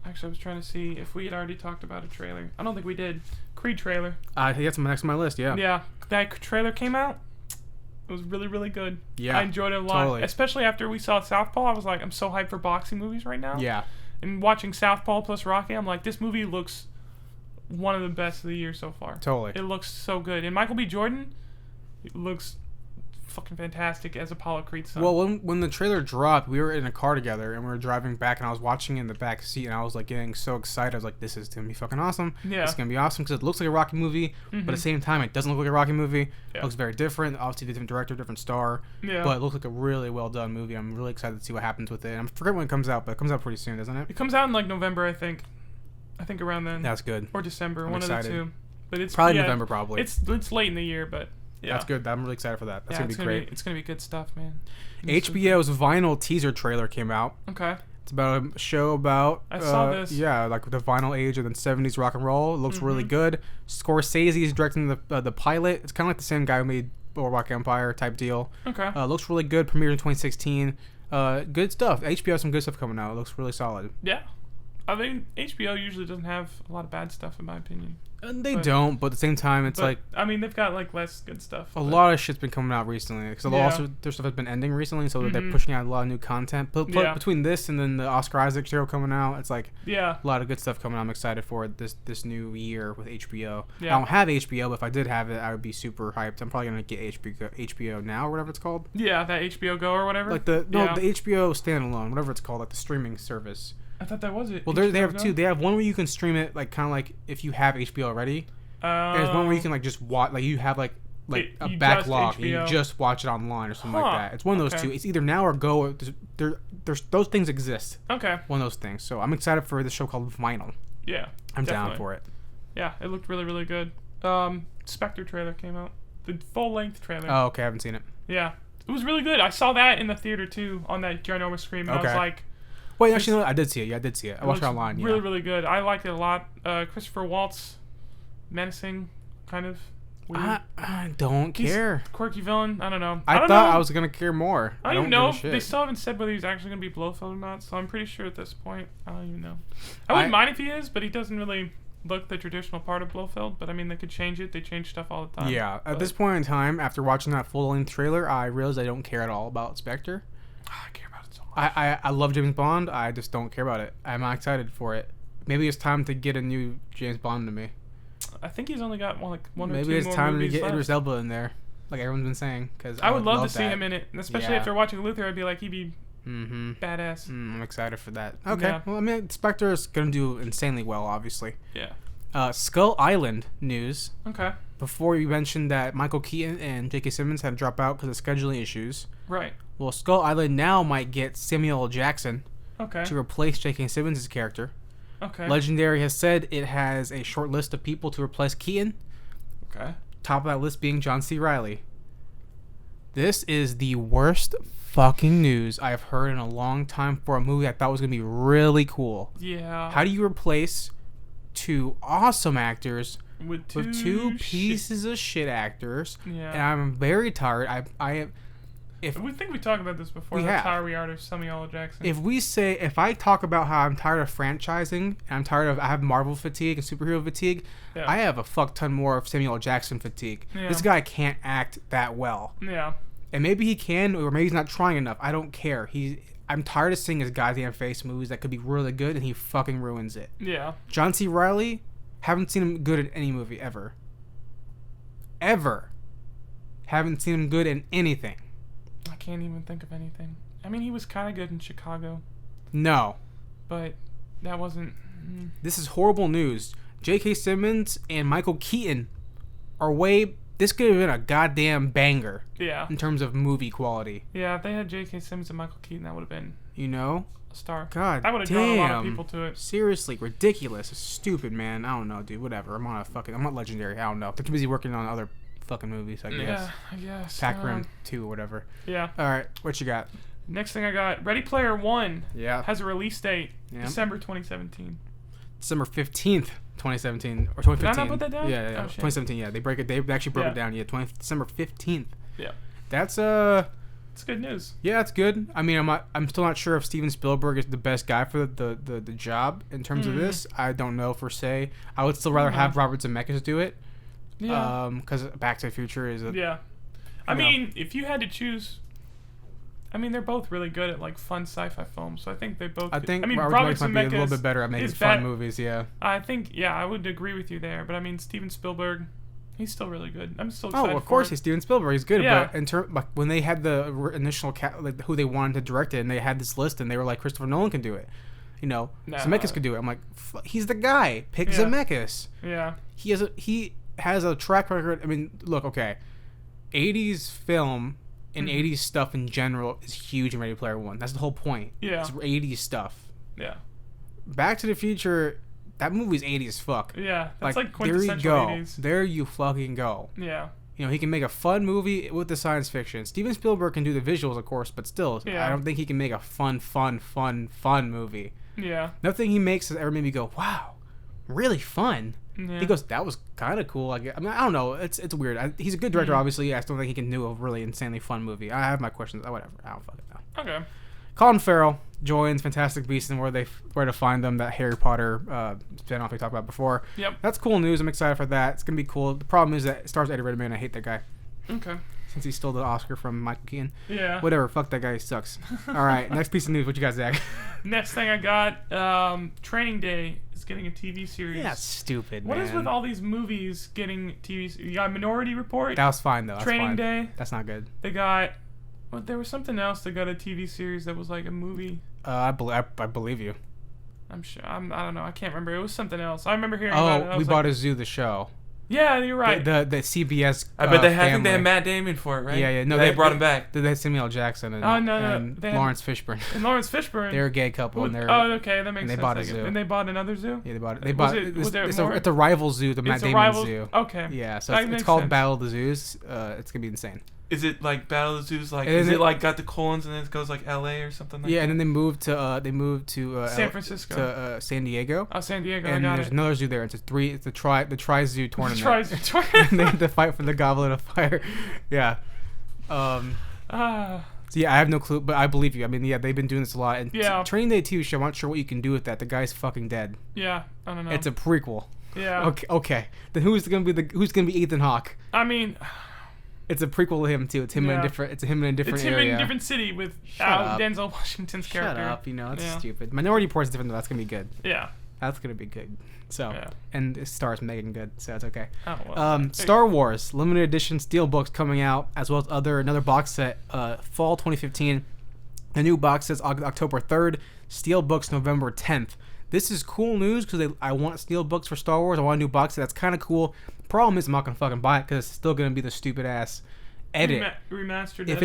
Actually, I was trying to see if we had already talked about a trailer. I don't think we did. Creed trailer. I think that's next on my list, yeah. Yeah. That trailer came out. It was really, really good. Yeah. I enjoyed it a lot. Totally. Especially after we saw Southpaw. I was like, I'm so hyped for boxing movies right now. Yeah. And watching Southpaw plus Rocky, I'm like, this movie looks one of the best of the year so far. Totally. It looks so good. And Michael B. Jordan, it looks fucking fantastic as Apollo Creed's son. Well, when the trailer dropped, we were in a car together and we were driving back, and I was watching in the back seat, and I was like getting so excited. I was like, "This is gonna be fucking awesome! Yeah, it's gonna be awesome because it looks like a Rocky movie, but at the same time, it doesn't look like a Rocky movie. It looks very different. Obviously, different director, different star. Yeah, but it looks like a really well done movie. I'm really excited to see what happens with it. I forget when it comes out, but it comes out pretty soon, doesn't it? It comes out in like November, I think. I think around then. That's good. Or December, one of the two. But it's probably November, probably. It's late in the year, but. Yeah. That's good. I'm really excited for that. That's gonna be great. It's gonna be good stuff, man. HBO's vinyl teaser trailer came out. Okay. It's about a show about I saw this. Yeah, like the vinyl age of the 70s rock and roll. It looks really good. Scorsese is directing the pilot. It's kind of like the same guy who made Boardwalk Empire type deal. Okay. Looks really good. Premiered in 2016. Good stuff. HBO has some good stuff coming out. It looks really solid. Yeah. I mean, HBO usually doesn't have a lot of bad stuff, in my opinion. And they don't, but at the same time, it's like... I mean, they've got, like, less good stuff. A lot of shit's been coming out recently. Because also, their stuff has been ending recently, so they're pushing out a lot of new content. But between this and then the Oscar Isaac show coming out, it's like a lot of good stuff coming out. I'm excited for this new year with HBO. Yeah. I don't have HBO, but if I did have it, I would be super hyped. I'm probably going to get HBO Now or whatever it's called. Yeah, that HBO Go or whatever. Like the HBO standalone, whatever it's called, like the streaming service. I thought that was it. Well, they have two. They have one where you can stream it, like kind of like if you have HBO already. There's one where you can like just watch, like you have like a backlog and you just watch it online or something like that. It's one of those two. It's either Now or Go. There's those things exist. Okay. One of those things. So I'm excited for the show called Vinyl. Yeah. I'm down for it. Yeah, it looked really, really good. Spectre trailer came out. The full length trailer. Oh, okay. I haven't seen it. Yeah. It was really good. I saw that in the theater too on that ginormous screen. And I was like, wait, actually, no, I did see it. Yeah, I did see it. I watched it online. Really, really good. I liked it a lot. Christopher Waltz, menacing, kind of. weird. I don't care. Quirky villain. I don't know. I don't thought know. I was gonna care more. I don't even know. give a shit. They still haven't said whether he's actually gonna be Blofeld or not. So I'm pretty sure at this point, I don't even know. I wouldn't mind if he is, but he doesn't really look the traditional part of Blofeld. But I mean, they could change it. They change stuff all the time. Yeah. At this point in time, after watching that full-length trailer, I realized I don't care at all about Spectre. I care about it so much. I love James Bond. I just don't care about it. I'm not excited for it. Maybe it's time to get a new James Bond to me. I think he's only got one or two more Maybe it's time to get left. Idris Elba in there, like everyone's been saying. Because I would love to see him in it, and especially Yeah. after watching Luther, I'd be like, he'd be badass. I'm excited for that. Okay. Yeah. Well, I mean, Spectre is gonna do insanely well, obviously. Yeah. Skull Island news. Okay. Before you mentioned that Michael Keaton and J.K. Simmons had to drop out because of scheduling issues. Right. Well, Skull Island now might get Samuel L. Jackson Okay. to replace J.K. Simmons' character. Okay. Legendary has said it has a short list of people to replace Keaton. Okay. Top of that list being John C. Reilly. This is the worst fucking news I've heard in a long time for a movie I thought was going to be really cool. Yeah. How do you replace two awesome actors with two pieces of shit actors? Yeah. And I'm very tired. I we talked about this before. We How have. tired we are of Samuel L. Jackson. if I talk about how I'm tired of franchising and I'm tired of I have Marvel fatigue and superhero fatigue, Yeah. I have a fuck ton more of Samuel L. Jackson fatigue. Yeah. This guy can't act that well. Yeah. And maybe he can, or maybe he's not trying enough. I don't care. I'm tired of seeing his goddamn face movies that could be really good, and he fucking ruins it. Yeah. John C. Reilly, haven't seen him good in any movie ever. Ever. Haven't seen him good in anything. I can't even think of anything. I mean, he was kind of good in Chicago, No. but that wasn't. This is horrible news. J.K. Simmons and Michael Keaton are this could have been a goddamn banger Yeah. in terms of movie quality. Yeah. If they had J.K. Simmons and Michael Keaton, that would have been You know? a star. God That would have damn. drawn a lot of people to it. Seriously, ridiculous. It's stupid, man. I don't know, dude. Whatever. I'm not legendary. I don't know. They're too busy working on other fucking movies, I guess. Yeah, I guess. Pac Rim 2 or whatever. Yeah. Alright, what you got? Next thing I got, Ready Player One Yeah. has a release date, Yeah. December 2017. December 15th, 2017. Or 2015. Did I not put that down? Yeah. Oh, shit. 2017, yeah. They actually broke Yeah. it down. Yeah, December 15th. Yeah. That's It's good news. yeah, that's good. I mean, I'm still not sure if Steven Spielberg is the best guy for the job in terms of this. I don't know per se. I would still rather have Robert Zemeckis do it. Yeah. Because Back to the Future is a Yeah. I No. mean, if you had to choose, I mean, they're both really good at like fun sci-fi films. So I think they both. I think I mean, Robert Zemeckis might be a little Zemeckis bit better at making is fun bad- movies. Yeah. I think, yeah, I would agree with you there. But I mean, Steven Spielberg, he's still really good. I'm still excited. Oh, of course, for it. he's Steven Spielberg. He's good. Yeah. But like when they had the initial who they wanted to direct it, and they had this list, and they were like, Christopher Nolan can do it. You know, Nah. Zemeckis could do it. I'm like, he's the guy. Pick Yeah. Zemeckis. Yeah. He has a track record. I mean, look, okay, 80s film and 80s stuff in general is huge in Ready Player One. That's the whole point. Yeah. It's 80s stuff. Yeah. Back to the Future, that movie's 80s as fuck. Yeah. That's like there you quintessential go. 80s. There you fucking go. Yeah. You know, he can make a fun movie with the science fiction. Steven Spielberg can do the visuals, of course, but still, Yeah. I don't think he can make a fun movie. Yeah. Nothing he makes has ever made me go, wow, really fun. Yeah. He goes, that was kind of cool. I mean, I don't know. It's weird. He's a good director, obviously. I still think he can do a really insanely fun movie. I have my questions. Whatever. I don't fucking know. Okay. Colin Farrell joins Fantastic Beasts and Where to Find Them, that Harry Potter spinoff we talked about before. Yep. That's cool news. I'm excited for that. It's gonna be cool. The problem is that it stars Eddie Redmayne. I hate that guy. Okay. Since he stole the Oscar from Michael Keaton. Yeah. Whatever. Fuck that guy. He sucks. All right. Next piece of news. What you got, Zach? Next thing I got, Training Day is getting a TV series. Yeah, stupid, What man. is with all these movies getting TV? You got Minority Report. That was fine, though. That's Training fine. Day. That's not good. They got. Well, there was something else. They got a TV series that was like a movie. I believe you. I'm sure. I don't know. I can't remember. It was something else. I remember hearing about it. Oh, We Bought a Zoo, the show. Yeah, you're right. The CBS. I bet I think family. they had Matt Damon for it, right? Yeah. No, they brought him back. They had Samuel Jackson and, Oh, no, and they had- Lawrence Fishburne. and Lawrence Fishburne. They're a gay couple, and they're. Oh, okay, that makes and they sense. bought a I guess. zoo. And they bought another zoo. Yeah, they bought it. Was It's a rival zoo, the Matt It's a Damon rival zoo. Okay. Yeah, so That it's makes called sense. Battle of the Zoos. It's gonna be insane. Is it like Battle of the Zeus? Like, is it like got the colons and then it goes like L.A. or something like that? Yeah, and then they moved to San Francisco, to San Diego. Oh, San Diego. And I got there's it. another zoo there. It's the Tri-Zoo tournament. The Tri-Zoo tournament. And they had to fight for the Goblet of Fire. Yeah. So yeah, I have no clue, but I believe you. I mean, yeah, they've been doing this a lot. And Training Day TV show, I'm not sure what you can do with that. The guy's fucking dead. Yeah, I don't know. It's a prequel. Yeah. Okay. Then who's gonna be Ethan Hawke? I mean, it's a prequel to him too. It's him in a different. It's him in a different area. It's him in a different city with Denzel Washington's character. Shut up. You know, it's stupid. Minority Report's different though. That's gonna be good. Yeah. That's gonna be good. So, and it stars Megan Good, so it's okay. Oh, well, Star Wars limited edition steelbooks coming out, as well as another box set. Fall 2015. The new box set's October 3rd. Steelbooks November 10th. This is cool news because I want steelbooks for Star Wars. I want a new box set. That's kind of cool. Problem is, I'm not gonna fucking buy it because it's still gonna be the stupid ass edit. Remastered. If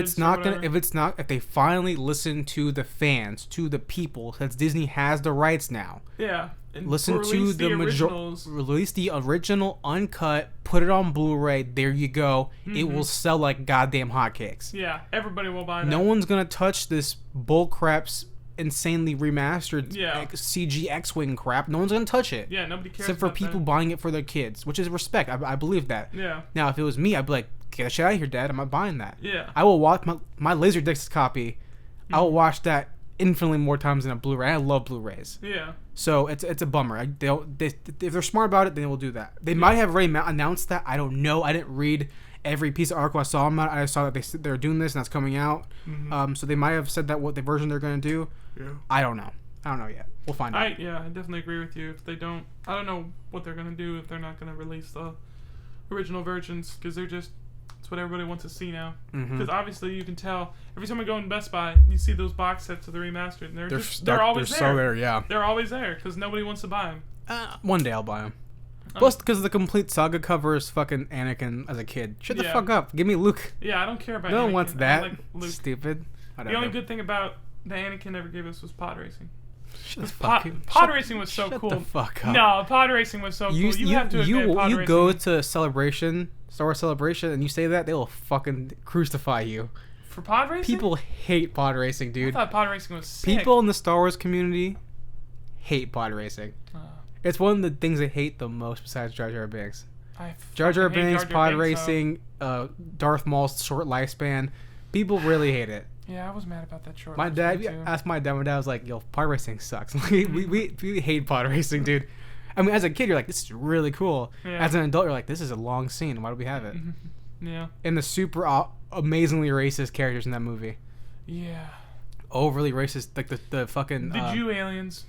they finally listen to the fans, to the people, since Disney has the rights now. Yeah. Listen to release the original uncut, put it on Blu-ray. There you go. Mm-hmm. It will sell like goddamn hotcakes. Yeah, everybody will buy that. No one's gonna touch this bullcrap's insanely remastered CG X-wing crap. No one's gonna touch it. Yeah, nobody cares. Except for people buying it for their kids, which is respect. I believe that. Yeah. Now, if it was me, I'd be like, get that shit out of here, Dad. I'm not buying that. Yeah. I will watch my Laserdisc copy. Mm-hmm. I will watch that infinitely more times than a Blu-ray. I love Blu-rays. Yeah. So it's a bummer. If they're smart about it, then they will do that. They might have already announced that. I don't know. I didn't read every piece of article I saw about it. I saw that they're doing this and that's coming out. Mm-hmm. So they might have said that what the version they're going to do. Yeah. I don't know yet. We'll find out. I definitely agree with you. If they don't, I don't know what they're going to do if they're not going to release the original versions because it's what everybody wants to see now. Because obviously you can tell every time I go in Best Buy, you see those box sets of the remastered, and they're always there. So there, yeah. They're always there because nobody wants to buy them. One day I'll buy them. Plus, because the complete saga covers fucking Anakin as a kid. Shut the fuck up. Give me Luke. Yeah, I don't care about. No Anakin. one wants that. Like Luke. Stupid. Whatever. The only good thing about the Anakin ever gave us was pod racing. Pod racing was so cool. Shut the fuck up. No, pod racing was so cool. You have to admit pod racing. You go to Star Wars Celebration, and you say that, they will fucking crucify you. For pod racing? People hate pod racing, dude. I thought pod racing was sick. People in the Star Wars community hate pod racing. It's one of the things they hate the most besides Jar Jar Binks. Jar Jar Binks, pod racing, Darth Maul's short lifespan. People really hate it. Yeah, I was mad about that short. My dad asked my dad was like, "Yo, pod racing sucks." we hate pod racing, dude. I mean, as a kid, you're like, "This is really cool." Yeah. As an adult, you're like, "This is a long scene. Why do we have it?" Yeah. And the super amazingly racist characters in that movie. Yeah. Overly racist, like the fucking. The Jew aliens.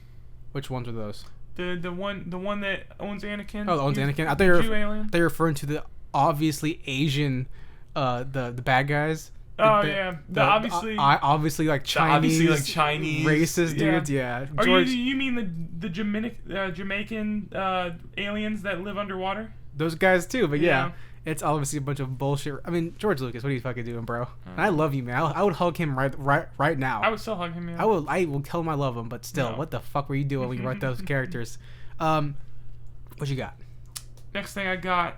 Which ones are those? The one that owns Anakin. Oh, owns Anakin. I thought you're referring to the obviously Asian, the bad guys. Obviously like Chinese, racist dudes. Yeah. You mean the Jamaican aliens that live underwater? Those guys too, but yeah, it's obviously a bunch of bullshit. I mean, George Lucas, what are you fucking doing, bro? And I love you, man. I would hug him right now. I would still hug him. Yeah. I will tell him I love him, but still, what the fuck were you doing when you wrote those characters? What you got? Next thing I got,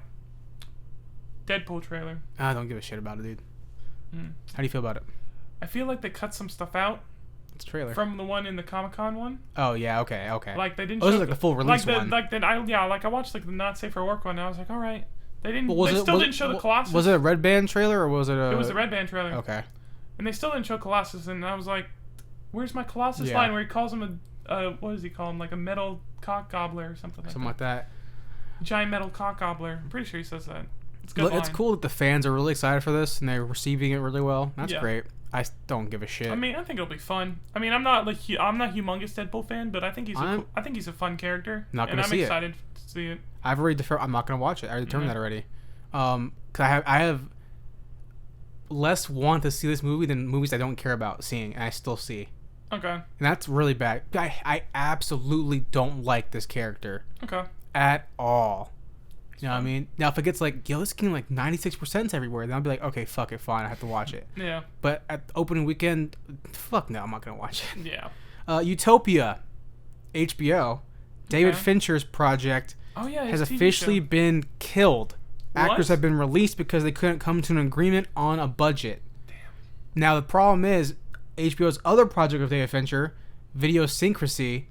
Deadpool trailer. I don't give a shit about it, dude. How do you feel about it? I feel like they cut some stuff out. It's a trailer from the one in the Comic-Con one. Oh yeah, okay. Like they didn't. This is like the full release one. I watched like the Not Safe for Work one. And I was like, all right. They didn't. Didn't show the Colossus. Was it a Red Band trailer or was it a? It was a Red Band trailer. Okay. And they still didn't show Colossus, and I was like, "Where's my Colossus line where he calls him a what does he call him, like a metal cock gobbler or something like that? Giant metal cock gobbler. I'm pretty sure he says that. It's cool that the fans are really excited for this and they're receiving it really well. That's great. I don't give a shit. I mean, I think it'll be fun. I mean, I'm not humongous Deadpool fan, but I think he's a fun character. Not gonna see it. I'm excited to see it. I've already I'm not gonna watch it. I determined that already. Cause I have less want to see this movie than movies I don't care about seeing, and I still see. Okay. And that's really bad. I absolutely don't like this character. Okay. At all. You know what I mean? Now, if it gets like, yo, this is getting like 96% everywhere, then I'll be like, okay, fuck it, fine, I have to watch it. Yeah. But at the opening weekend, fuck no, I'm not going to watch it. Yeah. Utopia, HBO, David Fincher's project has officially been killed Actors have been released because they couldn't come to an agreement on a budget. Damn. Now, the problem is, HBO's other project of David Fincher, Videosyncrasy,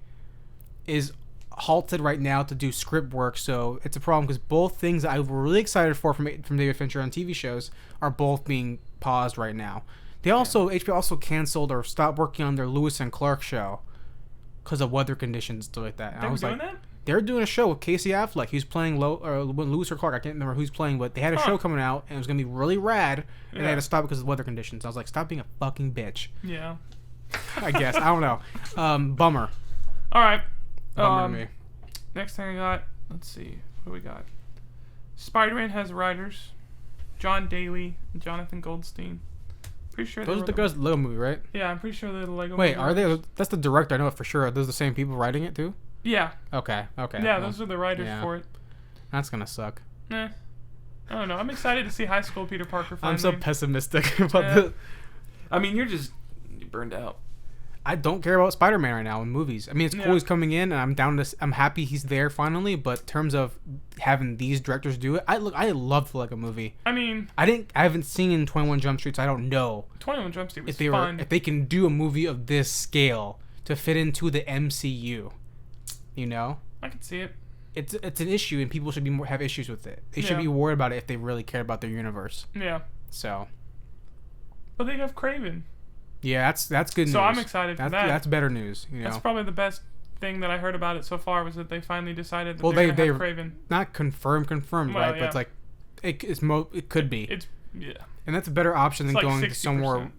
is halted right now to do script work, so it's a problem because both things I was really excited for from David Fincher on TV shows are both being paused right now. HBO also canceled or stopped working on their Lewis and Clark show because of weather conditions and stuff like that. And they were doing that? They're doing a show with Casey Affleck. He's playing Lewis or Clark. I can't remember who's playing, but they had a show coming out and it was gonna be really rad, and they had to stop because of weather conditions. I was like, stop being a fucking bitch. Yeah. I guess I don't know. Bummer. All right. Bummer to me. Next thing I got, let's see, what we got. Spider-Man has writers, John Daly, and Jonathan Goldstein. Pretty sure those are the guys in the Lego movie, right? Yeah, I'm pretty sure they're the Lego movie. movie. Wait, are they? That's the director. I know it for sure. Are those the same people writing it too? Yeah. Okay. Yeah, those are the writers for it. That's gonna suck. I don't know. I'm excited to see high school Peter Parker finally. I'm so pessimistic about this. I mean, you're burned out. I don't care about Spider-Man right now in movies. I mean, it's cool he's coming in, and I'm happy he's there finally. But in terms of having these directors do it, I love the Lego movie. I mean, I haven't seen 21 Jump Street, so I don't know. 21 Jump Street was fun. If they can do a movie of this scale to fit into the MCU, you know, I can see it. It's an issue, and people should have issues with it. They should be worried about it if they really care about their universe. Yeah. So. But they have Kraven. Yeah, that's good news. So I'm excited for that. That's better news. You know? That's probably the best thing that I heard about it so far was that they finally decided that they're gonna have Kraven. Not confirmed, right? But it's like it could be. And that's a better option than going somewhere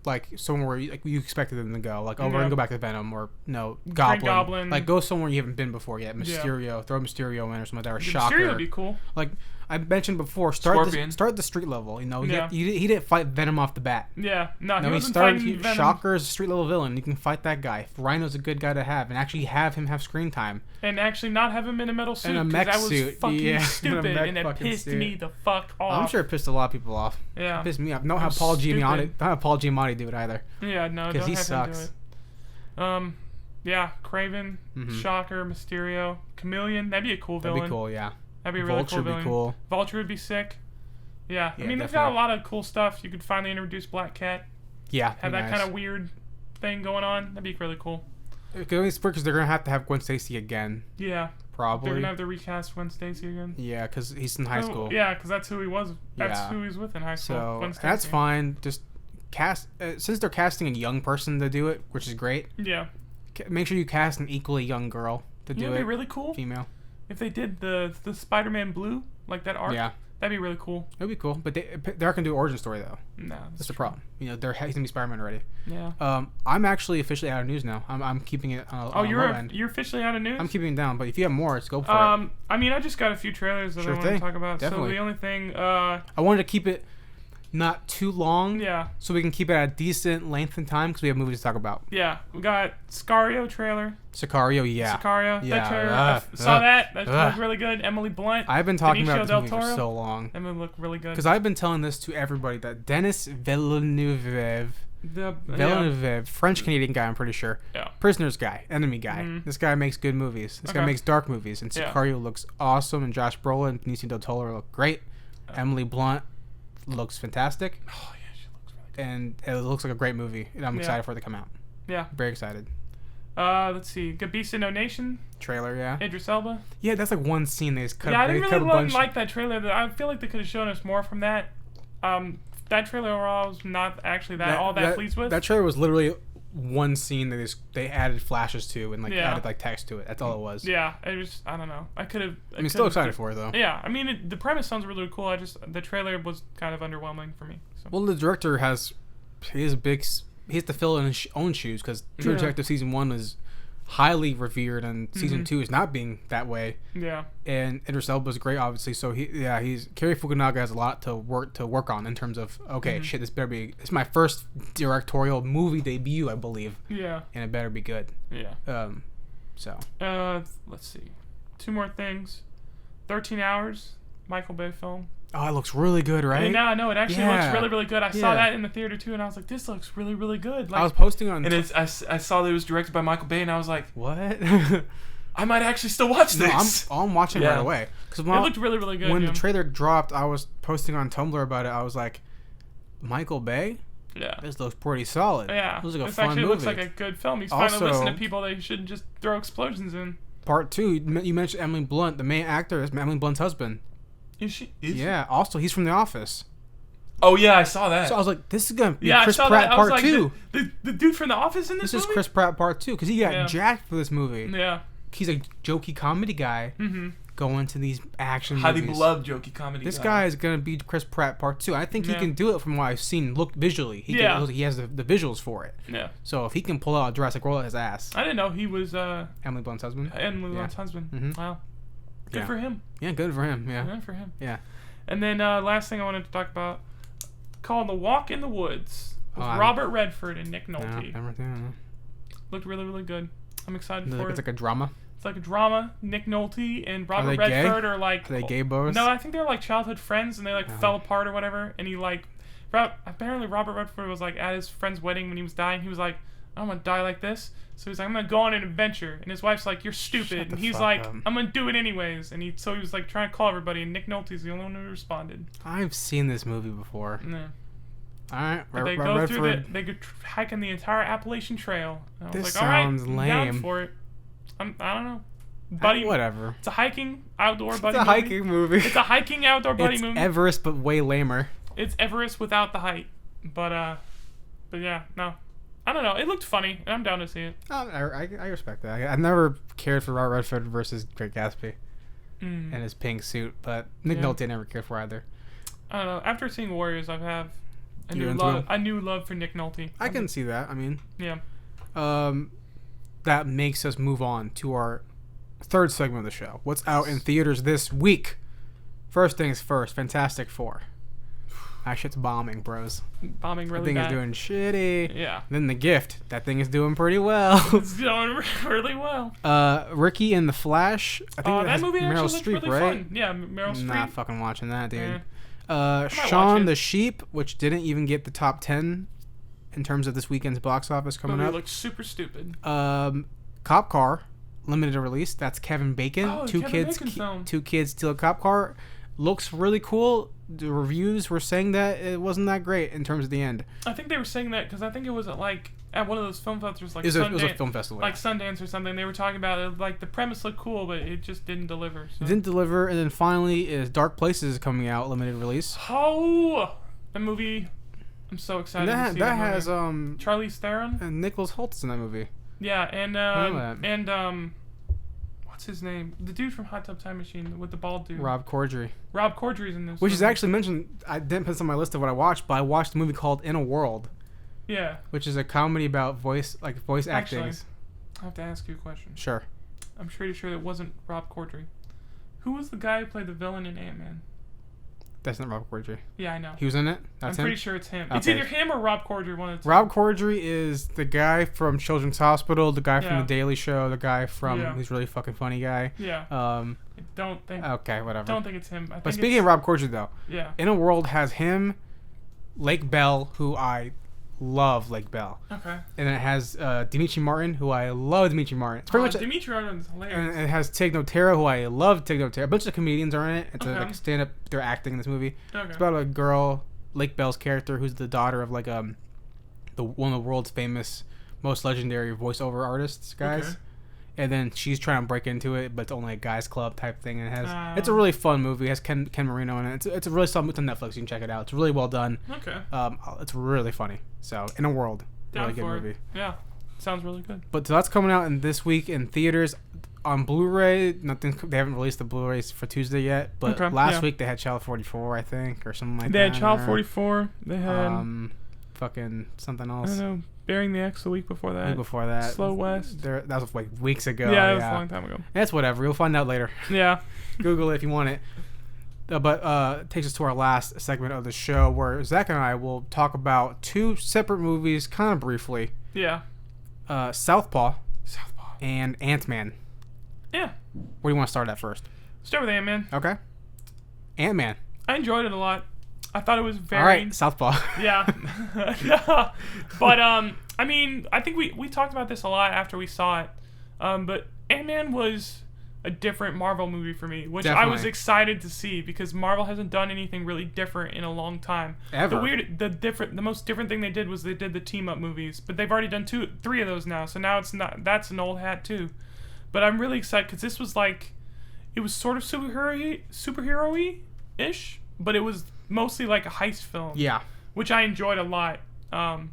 where you expected them to go. Like, we're gonna go back to Venom or Goblin. Like, go somewhere you haven't been before yet. Mysterio, throw Mysterio in or something like that. Or Shocker. Mysterio would be cool. Like I mentioned before, start the street level. You know, he didn't fight Venom off the bat. Yeah, he started. Shocker is a street level villain. You can fight that guy. Rhino's a good guy to have, and actually have him have screen time. And actually not have him in a metal suit. And a mech that was suit. Fucking stupid, and it pissed me the fuck off. I'm sure it pissed a lot of people off. Yeah, it pissed me off. Don't have Paul Giamatti do it either. Yeah, no, because he sucks. Yeah, Kraven, Shocker, Mysterio, Chameleon. That'd be a cool villain. That'd be cool, yeah. That'd be a really cool villain. Cool. Vulture would be sick. Yeah, I mean, they've got a lot of cool stuff. You could finally introduce Black Cat. Yeah, have that kind of weird thing going on. That'd be really cool. Because they're gonna have to have Gwen Stacy again. Yeah. Probably. They're gonna have to recast Gwen Stacy again. Yeah, because he's in high school. Yeah, because that's who he was. That's who he's with in high school. So that's fine. Just cast since they're casting a young person to do it, which is great. Yeah. Make sure you cast an equally young girl to do it. That'd be really cool. Female. If they did the Spider-Man Blue, like that arc. Yeah. That'd be really cool. It'd be cool, but they're not gonna do an origin story though. No, that's the problem. You know, he's gonna be Spider-Man already. Yeah. I'm actually officially out of news now. I'm keeping it on a low end. You're officially out of news? I'm keeping it down, but if you have more, let's go for it. I mean, I just got a few trailers that I want to talk about. Definitely. So the only thing I wanted to keep it not too long. Yeah. So we can keep it at a decent length and time because we have movies to talk about. Yeah. We got Sicario trailer. Sicario, yeah. Sicario. Yeah. That trailer. I saw that. That looked really good. Emily Blunt. I've been talking about this movie for so long. That movie looked really good. Because I've been telling this to everybody that Denis Villeneuve, French-Canadian guy, I'm pretty sure. Yeah. Prisoners guy, enemy guy. Mm-hmm. This guy makes good movies. This guy makes dark movies. And Sicario looks awesome. And Josh Brolin and Benicio del Toro look great. Emily Blunt looks fantastic. Oh, yeah, she looks really good. And it looks like a great movie. And I'm excited for it to come out. Yeah. Very excited. Let's see. Good Beast in No Nation. Trailer, yeah. Idris Elba. Yeah, that's like one scene they just cut. Yeah, I didn't really like that trailer. I feel like they could have shown us more from that. That trailer overall was not actually that pleased with. That trailer was literally one scene that they added flashes to and added text to it. That's all it was. Yeah, it was. I don't know. I could have. I'm still excited for it though. Yeah, I mean the premise sounds really cool. The trailer was kind of underwhelming for me. So. Well, the director he has to fill in his own shoes because True Detective season 1 was highly revered and season 2 is not being that way. Yeah. And Idris Elba is great, obviously. So Cary Fukunaga has a lot to work on in terms of shit. It's my first directorial movie debut, I believe. Yeah. And it better be good. Yeah. So. Let's see, 2 more things. 13 Hours, Michael Bay film. Oh, it looks really good, right? No, it actually looks really, really good. I saw that in the theater too, and I was like, "This looks really, really good." I was posting on, and I saw that it was directed by Michael Bay, and I was like, "What?" I might actually still watch this. I'm watching right away. It looked really, really good. When the trailer dropped, I was posting on Tumblr about it. I was like, Michael Bay? Yeah. This looks pretty solid. Yeah. This looks like a this fun actually movie. looks like a good film. He's Also, finally listening to people that he shouldn't just throw explosions in. Part 2, you mentioned Emily Blunt. The main actor is Emily Blunt's husband. Is she? Yeah. Also, he's from The Office. Oh, yeah, I saw that. So I was like, this is going to be Yeah, Chris I saw Pratt that. I was Part like, 2. The dude from The Office in this movie? This is Chris Pratt Part 2 because he got jacked for this movie. Yeah. He's a jokey comedy guy going to these action movies. Highly beloved jokey comedy This guy is going to be Chris Pratt Part 2. I think he can do it from what I've seen. Look visually. He has the visuals for it. Yeah. So if he can pull out a Jurassic World at his ass. I didn't know he was Emily Blunt's husband. Emily Blunt's husband. Mm-hmm. Wow. Good for him. Yeah, good for him. Yeah. Good for him. Yeah. And then last thing I wanted to talk about, called The Walk in the Woods with Robert Redford and Nick Nolte. Looked really, really good. I'm excited for it. It's like a drama. It's like a drama. Nick Nolte and Robert Redford are like... Are they gay boys? No, I think they're like childhood friends and they like fell apart or whatever. And he like... Apparently Robert Redford was like at his friend's wedding when he was dying. He was like, I'm gonna die like this. So he's like, I'm gonna go on an adventure. And his wife's like, you're stupid. And he's like, I'm gonna do it anyways. And he was like trying to call everybody. And Nick Nolte's the only one who responded. I've seen this movie before. Yeah. All right. They go through they go hiking the entire Appalachian Trail. And I was like, all right, sounds lame. down for it. I don't know. Buddy, whatever. It's a hiking outdoor buddy movie. It's a hiking movie. It's a hiking outdoor buddy movie. It's Everest, but way lamer. It's Everest without the height. But yeah, no. I don't know. It looked funny, and I'm down to see it. I respect that. I've never cared for Robert Redford versus Great Gatsby and his pink suit, but Nick Nolte I never cared for either. I don't know. After seeing Warriors, I have a new love for Nick Nolte. I can see that. I mean, yeah. That makes us move on to our third segment of the show. What's out in theaters this week? First things first, Fantastic Four. That shit's bombing, bros. Bombing really bad. That thing is doing shitty. Yeah. Then The Gift. That thing is doing pretty well. It's doing really well. Ricky and the Flash. I think that movie Meryl actually Streep, looked really right? fun. Yeah, Meryl Streep. Not fucking watching that, dude. Yeah. Shaun the Sheep, which didn't even get the top 10 in terms of this weekend's box office coming up. It looks super stupid. Cop Car, limited release. That's Kevin Bacon. Oh, two kids steal a cop car. Looks really cool. The reviews were saying that it wasn't that great in terms of the end. I think they were saying that because I think it was at one of those film festivals, like it was a film festival, like Sundance or something. They were talking about it, like the premise looked cool, but it just didn't deliver. So. It didn't deliver, and then finally is Dark Places coming out, limited release. Oh, the movie! I'm so excited. And to see that movie. has Charlize Theron and Nicholas Holt's in that movie. Yeah, and what's his name? The dude from Hot Tub Time Machine with the bald dude. Rob Corddry. Rob Corddry's in this. Which is actually mentioned. I didn't put this on my list of what I watched, but I watched a movie called In a World. Yeah. Which is a comedy about voice acting. Actually, I have to ask you a question. Sure. I'm pretty sure it wasn't Rob Corddry. Who was the guy who played the villain in Ant-Man? That's not Rob Corddry. Yeah, I know. He was in it? I'm pretty sure it's him. Okay. It's either him or Rob Corddry, one of the two. Rob Corddry is the guy from Children's Hospital, the guy from The Daily Show, the guy from who's really fucking funny guy. Yeah. Okay, whatever. Don't think it's him. But speaking of Rob Corddry, though, yeah, In a World has him, Lake Bell, who I love Lake Bell. Okay. And then it has Dimitri Martin, who I love Dimitri Martin. It's pretty much Dimitri Martin's hilarious. And it has Tig Notaro, who I love Tig Notaro. A bunch of comedians are in it. It's like stand-up. They're acting in this movie. Okay. It's about a girl, Lake Bell's character, who's the daughter of one of the world's famous, most legendary voiceover artists guys. Okay. And then she's trying to break into it, but it's only a guys club type thing. And it has it's a really fun movie. It has Ken Marino in it. It's a really solid. It's on Netflix. You can check it out. It's really well done. Okay. It's really funny. So In a World, really good movie. Yeah, sounds really good. So that's coming out this week in theaters. On Blu-ray, they haven't released the Blu-rays for Tuesday yet. But last week they had Child 44, I think, or something like that. They had Child 44. They had fucking something else. I don't know. Bearing the X the week before that. Slow West. That was like weeks ago. Yeah, it was a long time ago. That's whatever. You'll find out later. Yeah. Google it if you want it. But it takes us to our last segment of the show where Zach and I will talk about two separate movies kind of briefly. Yeah. Southpaw and Ant-Man. Yeah. Where do you want to start at first? Start with Ant-Man. Okay. Ant-Man. I enjoyed it a lot. I thought it was very... All right, Southpaw. Yeah. But, I mean, I think we talked about this a lot after we saw it. But Ant-Man was a different Marvel movie for me, which Definitely. I was excited to see because Marvel hasn't done anything really different in a long time. Ever. The most different thing they did was they did the team up movies, but they've already done 3 of those now. So now that's an old hat too. But I'm really excited because this was like, it was sort of superhero-y ish, but it was mostly like a heist film. Yeah. Which I enjoyed a lot. And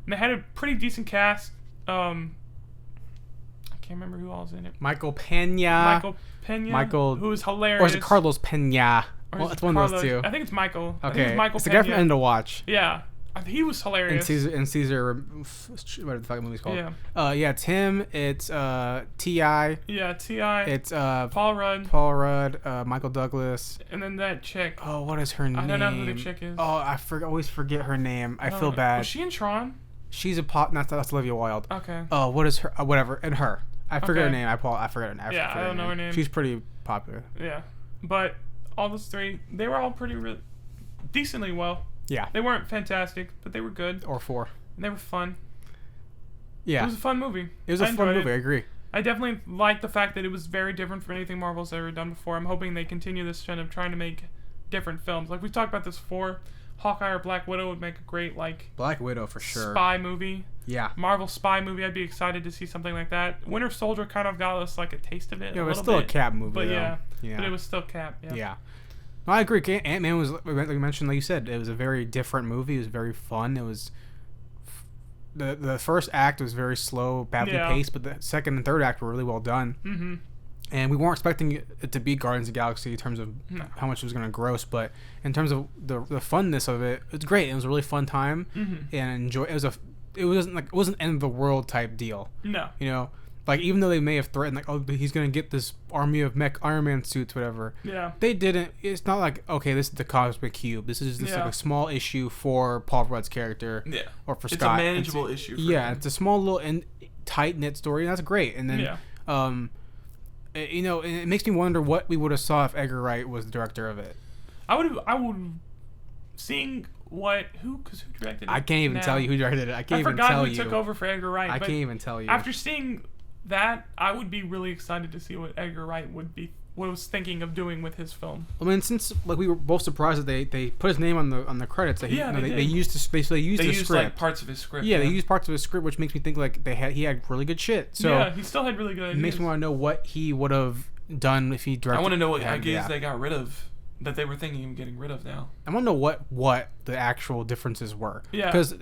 they had a pretty decent cast. I can't remember who all was in it. Michael Pena. Who was hilarious. Or is it Carlos Pena? Well, it's one of those two. I think it's Michael. I think Okay. it's Michael It's the Pena. guy from End to Watch. Yeah. He was hilarious. And Caesar, what the fuck movie's called? Yeah. Yeah, it's him. It's T.I. Yeah, T.I. It's Paul Rudd. Michael Douglas. And then that chick. Oh, what is her name? I don't know who the chick is. Oh, I always forget her name. I feel bad. Was she in Tron? She's a pop. That's Olivia Wilde. Okay. Oh, what is her? Whatever. And her. I forget her Okay. name. I forget her name. Yeah, I don't know her name. She's pretty popular. Yeah. But all those 3, they were all pretty decently well. Yeah. They weren't fantastic, but they were good. Or 4. They were fun. Yeah. It was a fun movie. It was a fun enjoyed movie. it. I agree. I definitely like the fact that it was very different from anything Marvel's ever done before. I'm hoping they continue this trend of trying to make different films. Like we've talked about this before. Hawkeye or Black Widow would make a great Black Widow for sure. spy movie. Yeah. Marvel spy movie. I'd be excited to see something like that. Winter Soldier kind of got us like a taste of it. Yeah, a but it's little still bit, a Cap movie. But though. yeah, but it was still Cap. Yeah. Yeah. No, I agree. Ant-Man was, like you mentioned, like you said, it was a very different movie. It was very fun. It was the first act was very slow, badly paced, but the second and third act were really well done. Mm-hmm. And we weren't expecting it to be Guardians of the Galaxy in terms of how much it was going to gross, but in terms of the funness of it, it's great. It was a really fun time, and it wasn't end of the world type deal. No. You know, like even though they may have threatened like, oh, he's going to get this army of mech Iron Man suits, whatever. Yeah. They didn't. It's not like, okay, this is the cosmic cube. This is just like a small issue for Paul Rudd's character. Yeah. Or for it's Scott. It's a manageable issue. It's a small little and tight knit story, and that's great. And then, you know, it makes me wonder what we would have saw if Edgar Wright was the director of it. I would seeing who directed it. I can't even tell you who directed it. I forgot who took over for Edgar Wright. I can't even tell you. After seeing that, I would be really excited to see what Edgar Wright was thinking of doing with his film. I mean, since like we were both surprised that they put his name on the credits. That they used the script. Like parts of his script. Yeah, they used parts of his script, which makes me think like he had really good shit. So yeah, he still had really good ideas. It makes me want to know what he would have done if he directed. I want to know what ideas they got rid of that they were thinking of getting rid of now. I want to know what the actual differences were. Yeah, because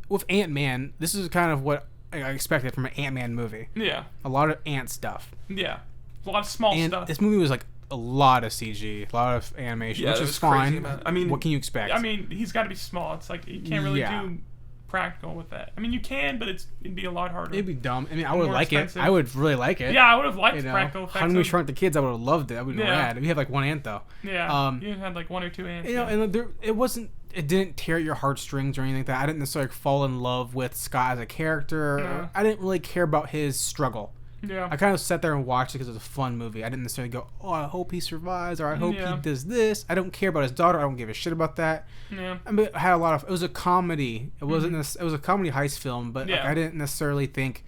with Ant-Man, this is kind of what I expected from an Ant-Man movie. Yeah, a lot of ant stuff. Yeah. A lot of small stuff. This movie was like a lot of CG, a lot of animation, which is fine. I mean, what can you expect? I mean, he's got to be small. It's like you can't really do practical with that. I mean, you can, but it'd be a lot harder. It'd be dumb. I mean, I would like expensive. It. I would really like it. Yeah, I would have liked practical effects. How we Shrunk the Kids, I would have loved it. That would be rad. We had like one ant though. Yeah. You had like 1 or 2 ants. You know, and it didn't tear at your heartstrings or anything like that. I didn't necessarily fall in love with Scott as a character. No. I didn't really care about his struggle. Yeah. I kind of sat there and watched it because it was a fun movie. I didn't necessarily go, oh, I hope he survives, or I hope he does this. I don't care about his daughter. I don't give a shit about that. Yeah. I mean, I had it was a comedy. It wasn't it was a comedy heist film, but like, I didn't necessarily think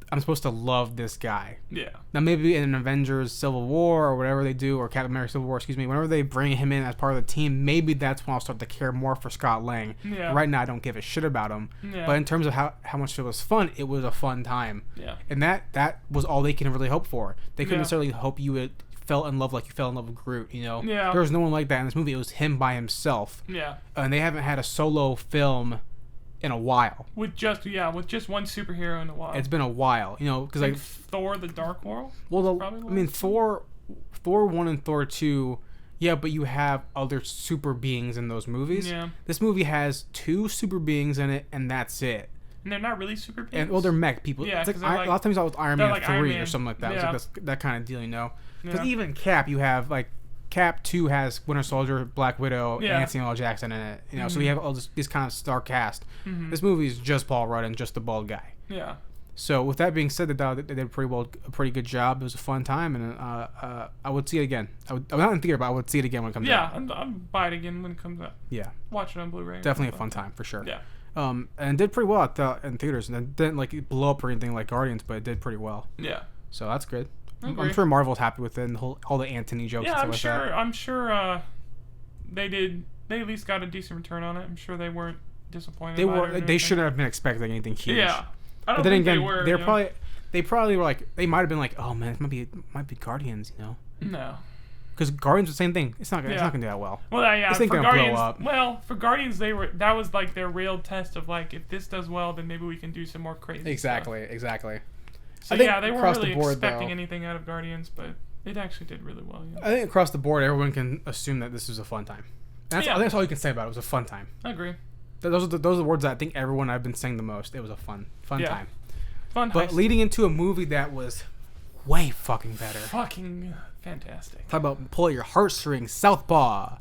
I'm supposed to love this guy. Yeah. Now maybe in Avengers Civil War or whatever they do, or Captain America Civil War, whenever they bring him in as part of the team, maybe that's when I'll start to care more for Scott Lang. Yeah. Right now I don't give a shit about him. Yeah. But in terms of how much it was fun, it was a fun time. Yeah. And that was all they can really hope for. They couldn't necessarily hope you would fell in love like you fell in love with Groot, you know? Yeah. There was no one like that in this movie. It was him by himself. Yeah. And they haven't had a solo film in a while. With just one superhero in a while. It's been a while, you know, because like Thor: The Dark World. Well, I mean Thor 1 and Thor 2, yeah, but you have other super beings in those movies. Yeah. This movie has 2 super beings in it, and that's it. And they're not really super beings. And well, they're mech people. Yeah, it's like a lot of times I was Iron Man 3 or something like that. Yeah. It was like that kind of deal, you know. Because even Cap, you have like Cap 2 has Winter Soldier, Black Widow, and Samuel L. Jackson in it. You know, so you have all this kind of star cast. This movie is just Paul Rudd and just the bald guy. Yeah. So with that being said, they did a pretty good job. It was a fun time, and I would see it again. I'm not in theater, but I would see it again when it comes out. Yeah, I'll buy it again when it comes out. Yeah. Watch it on Blu-ray. Definitely a fun time for sure. Yeah. And it did pretty well in theaters, and it didn't like blow up or anything like Guardians, but it did pretty well. Yeah. So that's good. I'm sure Marvel's happy with it and all the Anthony jokes. Yeah, and stuff like that. I'm sure. They at least got a decent return on it. I'm sure they weren't disappointed. They shouldn't have been expecting anything huge. Yeah. I don't but then think again, they were. They probably were like, they might have been like, oh man, it might be Guardians, you know? No. Because Guardians, the same thing. It's not gonna do that well. Well, yeah. This ain't for gonna Guardians, blow up. well, for Guardians, that was like their real test of like, if this does well, then maybe we can do some more crazy Exactly. So yeah, they weren't really expecting anything out of Guardians, but it actually did really well. Yeah. I think across the board, everyone can assume that this was a fun time. I think that's all you can say about it. It was a fun time. I agree. Those are the words that I think everyone I've been saying the most. It was a fun time. Fun. But leading into a movie that was way fucking better. Fucking fantastic. Talk about pull at your heartstrings. Southpaw.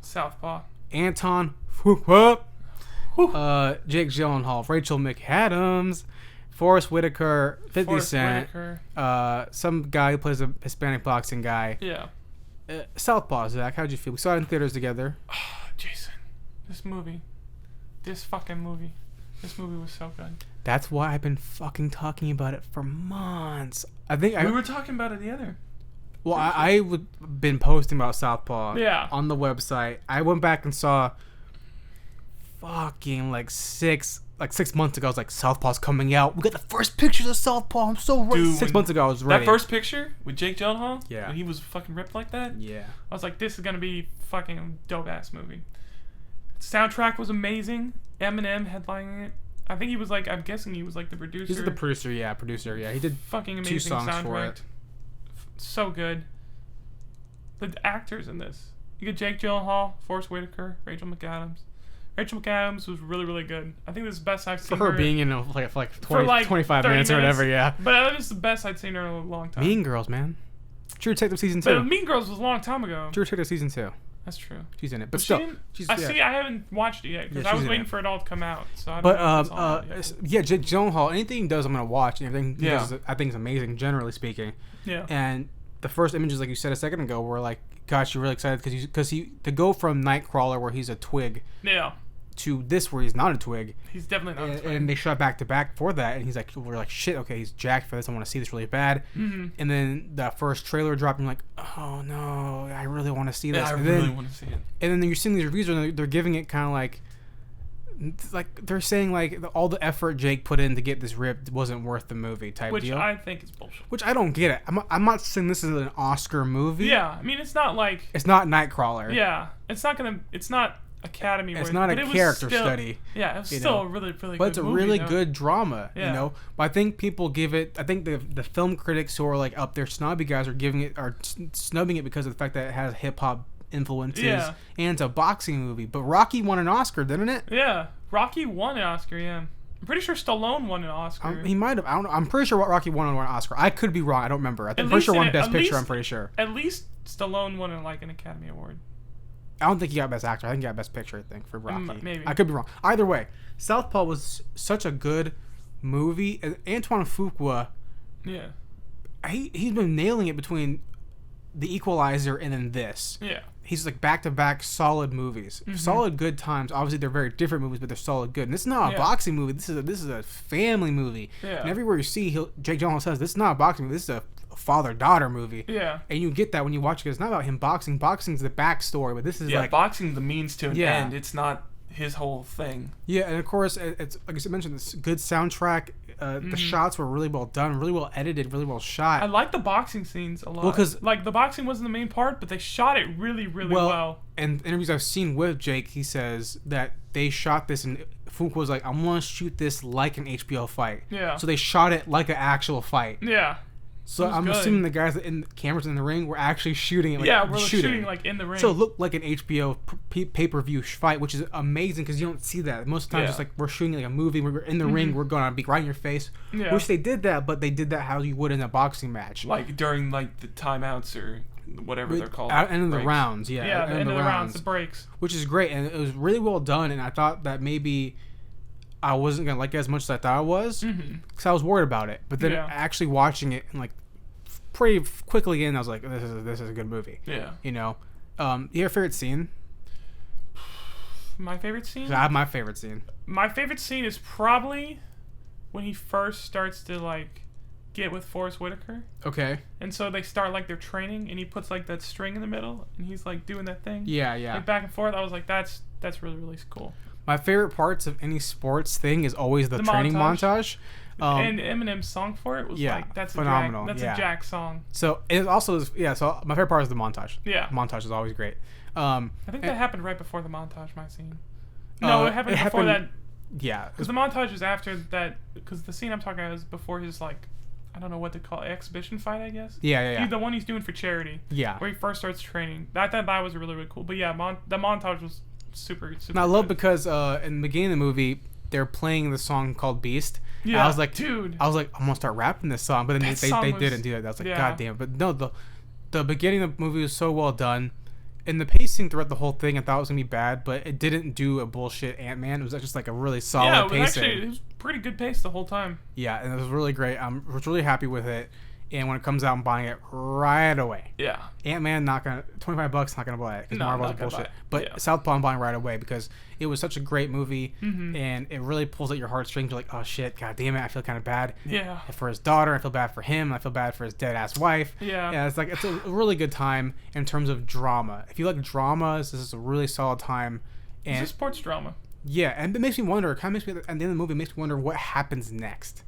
Anton Fuqua. Jake Gyllenhaal. Rachel McAdams. Forrest Whitaker. 50 Cent. Some guy who plays a Hispanic boxing guy. Yeah. Southpaw, Zach. How'd you feel? We saw it in theaters together. Jason. This fucking movie. This movie was so good. That's why I've been fucking talking about it for months. We were talking about it together. Well, I've been posting about Southpaw on the website. I went back and saw fucking like 6 months ago. I was like, Southpaw's coming out. We got the first pictures of Southpaw. I'm so ready. 6 months ago, I was ready. That first picture with Jake Gyllenhaal? Yeah. When he was fucking ripped like that? Yeah. I was like, this is going to be fucking dope-ass movie. Soundtrack was amazing. Eminem headlining it. I think he was like, I'm guessing he was like the producer. He's the producer, yeah. He did fucking amazing 2 songs soundtrack. for it. So good. The actors in this. You get Jake Gyllenhaal, Forrest Whitaker, Rachel McAdams. Rachel McAdams was really, really good. I think this is the best I've seen her. For her being in for 25 minutes or whatever, yeah. But that was the best I'd seen her in a long time. Mean Girls, man. True Detective Season 2. But Mean Girls was a long time ago. True Detective Season 2. That's true. She's in it, but still, I haven't watched it yet because I was waiting for it all to come out. So I don't know Jake Gyllenhaal, anything he does, I'm gonna watch, and everything he does, I think is amazing, generally speaking. Yeah. And the first images, like you said a second ago, were like, gosh, you're really excited because he to go from Nightcrawler, where he's a twig, to this where he's not a twig. He's definitely not a twig. And they shot back to back for that, and he's like, we're like, shit, okay, he's jacked for this. I want to see this really bad. Mm-hmm. And then the first trailer dropped, and I'm like, oh no, I really want to see this. I really want to see it. And then you're seeing these reviews, and they're giving it kind of like they're saying like all the effort Jake put in to get this ripped wasn't worth the movie type deal. Which I think is bullshit. Which I don't get it. I'm not saying this is an Oscar movie. Yeah, I mean it's not like it's not Nightcrawler. Yeah, it's not Academy. It's not a character study. Yeah, it was still a really, really good movie. But it's a really good drama, yeah. you know? But I think people give it... I think the film critics who are like up there snobby guys are snubbing it because of the fact that it has hip-hop influences and it's a boxing movie. But Rocky won an Oscar, didn't it? Yeah. Rocky won an Oscar, yeah. I'm pretty sure Stallone won an Oscar. He might have. I don't know. I'm pretty sure Rocky won an Oscar. I could be wrong. I don't remember. I'm pretty sure won Best Picture. I'm pretty sure. At least Stallone won an Academy Award. I don't think he got Best Actor. I think he got Best Picture, for Rocky. Maybe. I could be wrong. Either way, Southpaw was such a good movie. And Antoine Fuqua, he's been nailing it between The Equalizer and then this. Yeah. He's like back-to-back solid movies. Mm-hmm. Solid good times. Obviously, they're very different movies, but they're solid good. And this is not a boxing movie. This is a family movie. Yeah. And everywhere you see, Jake Gyllenhaal says, this is not a boxing movie. This is a father-daughter movie. Yeah. And you get that when you watch it. It's not about him boxing. Boxing's the backstory, but this is like... boxing's the means to an end. It's not his whole thing. Yeah, and of course, it's like I mentioned, this good soundtrack. The shots were really well done, really well edited, really well shot. I like the boxing scenes a lot. Well, because... like, the boxing wasn't the main part, but they shot it really, really well. And interviews I've seen with Jake, he says that they shot this, and Fuqua was like, I want to shoot this like an HBO fight. Yeah. So they shot it like an actual fight. Yeah. So I'm assuming the guys in the cameras in the ring were actually shooting it. Like, we're shooting like in the ring. So it looked like an HBO pay-per-view fight, which is amazing because you don't see that most of the time. It's like we're shooting like a movie. We're in the ring. We're gonna be right in your face. Yeah. Which they did that, but they did that how you would in a boxing match, like during like the timeouts or whatever they're called. End of the rounds, the end of the rounds, the breaks, which is great, and it was really well done. And I thought that maybe I wasn't gonna like it as much as I thought I was because I was worried about it. But then actually watching it and like pretty quickly in, I was like, this is a good movie. Yeah. You know, your favorite scene? My favorite scene? I have my favorite scene. My favorite scene is probably when he first starts to, like, get with Forrest Whitaker. Okay. And so they start, like, their training, and he puts, like, that string in the middle, and he's, like, doing that thing. Yeah. Like, back and forth. I was like, that's really, really cool. My favorite parts of any sports thing is always the training montage. And Eminem's song for it was like, that's phenomenal. That's a Jack song. So it also is, so my favorite part is the montage. Yeah. Montage is always great. I think that happened right before the montage, my scene. No, it happened before that. Yeah. Because the montage is after that, because the scene I'm talking about is before his, like, I don't know what to call it, exhibition fight, I guess. Yeah. The one he's doing for charity. Yeah. Where he first starts training. I thought that was really, really cool. But yeah, the montage was super. And I love because in the beginning of the movie, they're playing the song called Beast. Yeah, I was like, dude. I'm gonna start rapping this song, but then they didn't do that. I was like, God damn. But no, the beginning of the movie was so well done, and the pacing throughout the whole thing I thought was gonna be bad, but it didn't do a bullshit Ant-Man. It was just like a really solid pacing. It was pretty good pace the whole time. Yeah, and it was really great. I was really happy with it. And when it comes out, I'm buying it right away. Yeah. Ant-Man, not gonna $25, not gonna buy it because Marvel's bullshit. But Southpaw, I'm buying right away because it was such a great movie, and it really pulls at your heartstrings. You're like, oh shit, god damn it, I feel kind of bad. Yeah. For his daughter, I feel bad for him. I feel bad for his dead ass wife. Yeah. Yeah, it's a really good time in terms of drama. If you like dramas, this is a really solid time. And it's a sports drama. Yeah, and it makes me wonder. At the end of the movie, it makes me wonder what happens next.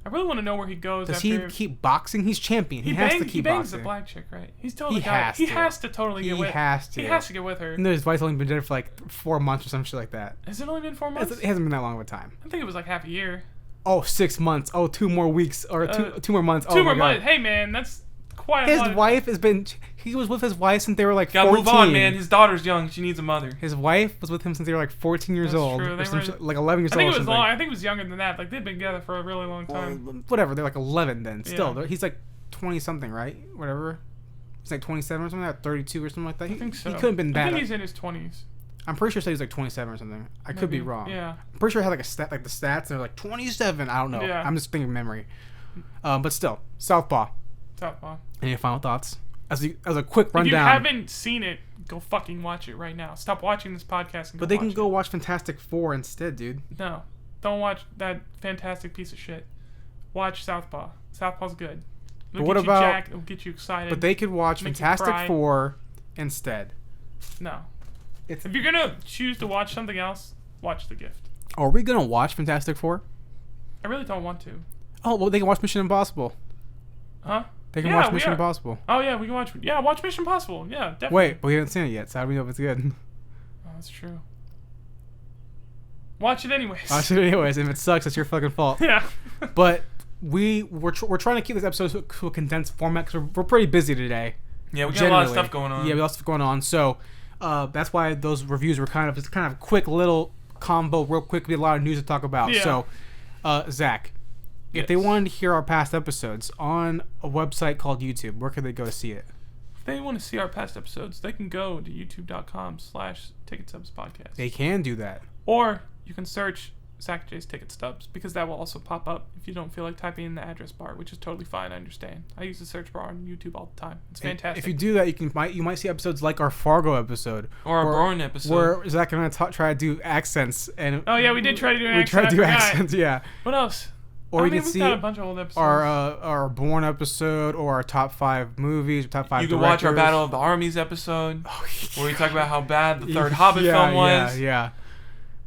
I really want to know where he goes. Does he keep boxing? He's champion. He has to keep boxing. He bangs the black chick, right? He's totally He has to totally get with her. He has to get with her. And his wife's only been dead for like 4 months or some shit like that. Has it only been 4 months? It hasn't been that long of a time. I think it was like half a year. Oh, 6 months. Oh, 2 more weeks. Or two more months. 2 more months. Hey, man, that's quite a lot. His wife has been... He was with his wife since they were like 14. Gotta move on, man. His daughter's young. She needs a mother. His wife was with him since they were like 14 years old. True. Like 11 years old. I think it was younger than that. Like, they'd been together for a really long time. Well, whatever. They're like 11 then. Still. Yeah. He's like 20-something, right? Whatever. He's like 27 or something like that. 32 or something like that. I think so. He couldn't have been that. I think he's in his 20s. I'm pretty sure he was like 27 or something. I could be wrong. Yeah. I'm pretty sure I had like a stat, like the stats, and they're like 27. I don't know. Yeah. I'm just thinking memory. But still, Southpaw. Any final thoughts? As a quick rundown. If you haven't seen it, go fucking watch it right now. Stop watching this podcast and But they can go watch Fantastic Four instead, dude. No. Don't watch that fantastic piece of shit. Watch Southpaw. Southpaw's good. It'll get you excited. But they could watch Fantastic Four instead. No. If you're gonna choose to watch something else, watch The Gift. Are we gonna watch Fantastic Four? I really don't want to. Oh, well, they can watch Mission Impossible. Huh? They can watch Mission Impossible. Oh, yeah, we can watch... Yeah, watch Mission Impossible. Yeah, definitely. Wait, but we haven't seen it yet, so how do we know if it's good? Oh, that's true. Watch it anyways. Watch it anyways. If it sucks, it's your fucking fault. Yeah. But we're trying to keep this episode to a condensed format because we're pretty busy today. Yeah, we got a lot of stuff going on. Yeah, we got stuff going on. So that's why those reviews were kind of quick little combo, real quick. We had a lot of news to talk about. Yeah. So, Zach, if they wanted to hear our past episodes on a website called YouTube, where could they go to see it? If they want to see our past episodes, they can go to youtube.com/Ticket Stubs Podcast. They can do that. Or you can search Zach J's Ticket Stubs, because that will also pop up if you don't feel like typing in the address bar, which is totally fine. I understand. I use the search bar on YouTube all the time. It's fantastic. If you do that, you might see episodes like our Fargo episode or our Bourne episode, where Zach and I try to do accents. And we did try to do an accent. We tried to do accents, yeah. What else? Or you can see got a bunch of old episodes. Our Bourne episode, or our top 5 movies, top 5 You can watch our Battle of the Armies episode, where we talk about how bad the third Hobbit film was. Yeah.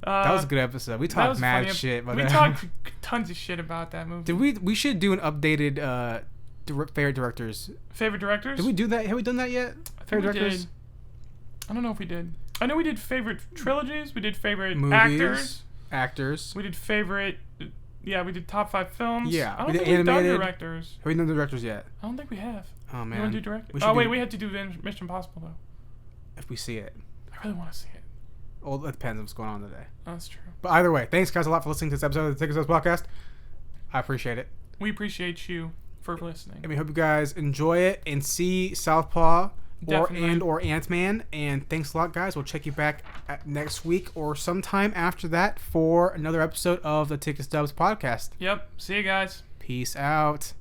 That was a good episode. We talked mad shit. We talked tons of shit about that movie. We should do an updated favorite directors. Favorite directors? Did we do that? Have we done that yet? Favorite directors? I don't know if we did. I know we did favorite trilogies. We did favorite movies, actors. We did favorite. Yeah, we did top 5 films. Yeah, I don't think we've done directors. Have we done the directors yet? I don't think we have. Oh man. You want to do directors? Oh wait, we have to do Mission Impossible though. If we see it. I really want to see it. Well, it depends on what's going on today. That's true. But either way, thanks guys a lot for listening to this episode of the Ticket Stubs Podcast. I appreciate it. We appreciate you for listening. And we hope you guys enjoy it and see Southpaw or Ant-Man. And thanks a lot, guys. We'll check you back next week or sometime after that for another episode of the Ticket Stubs Podcast. Yep. See you guys. Peace out.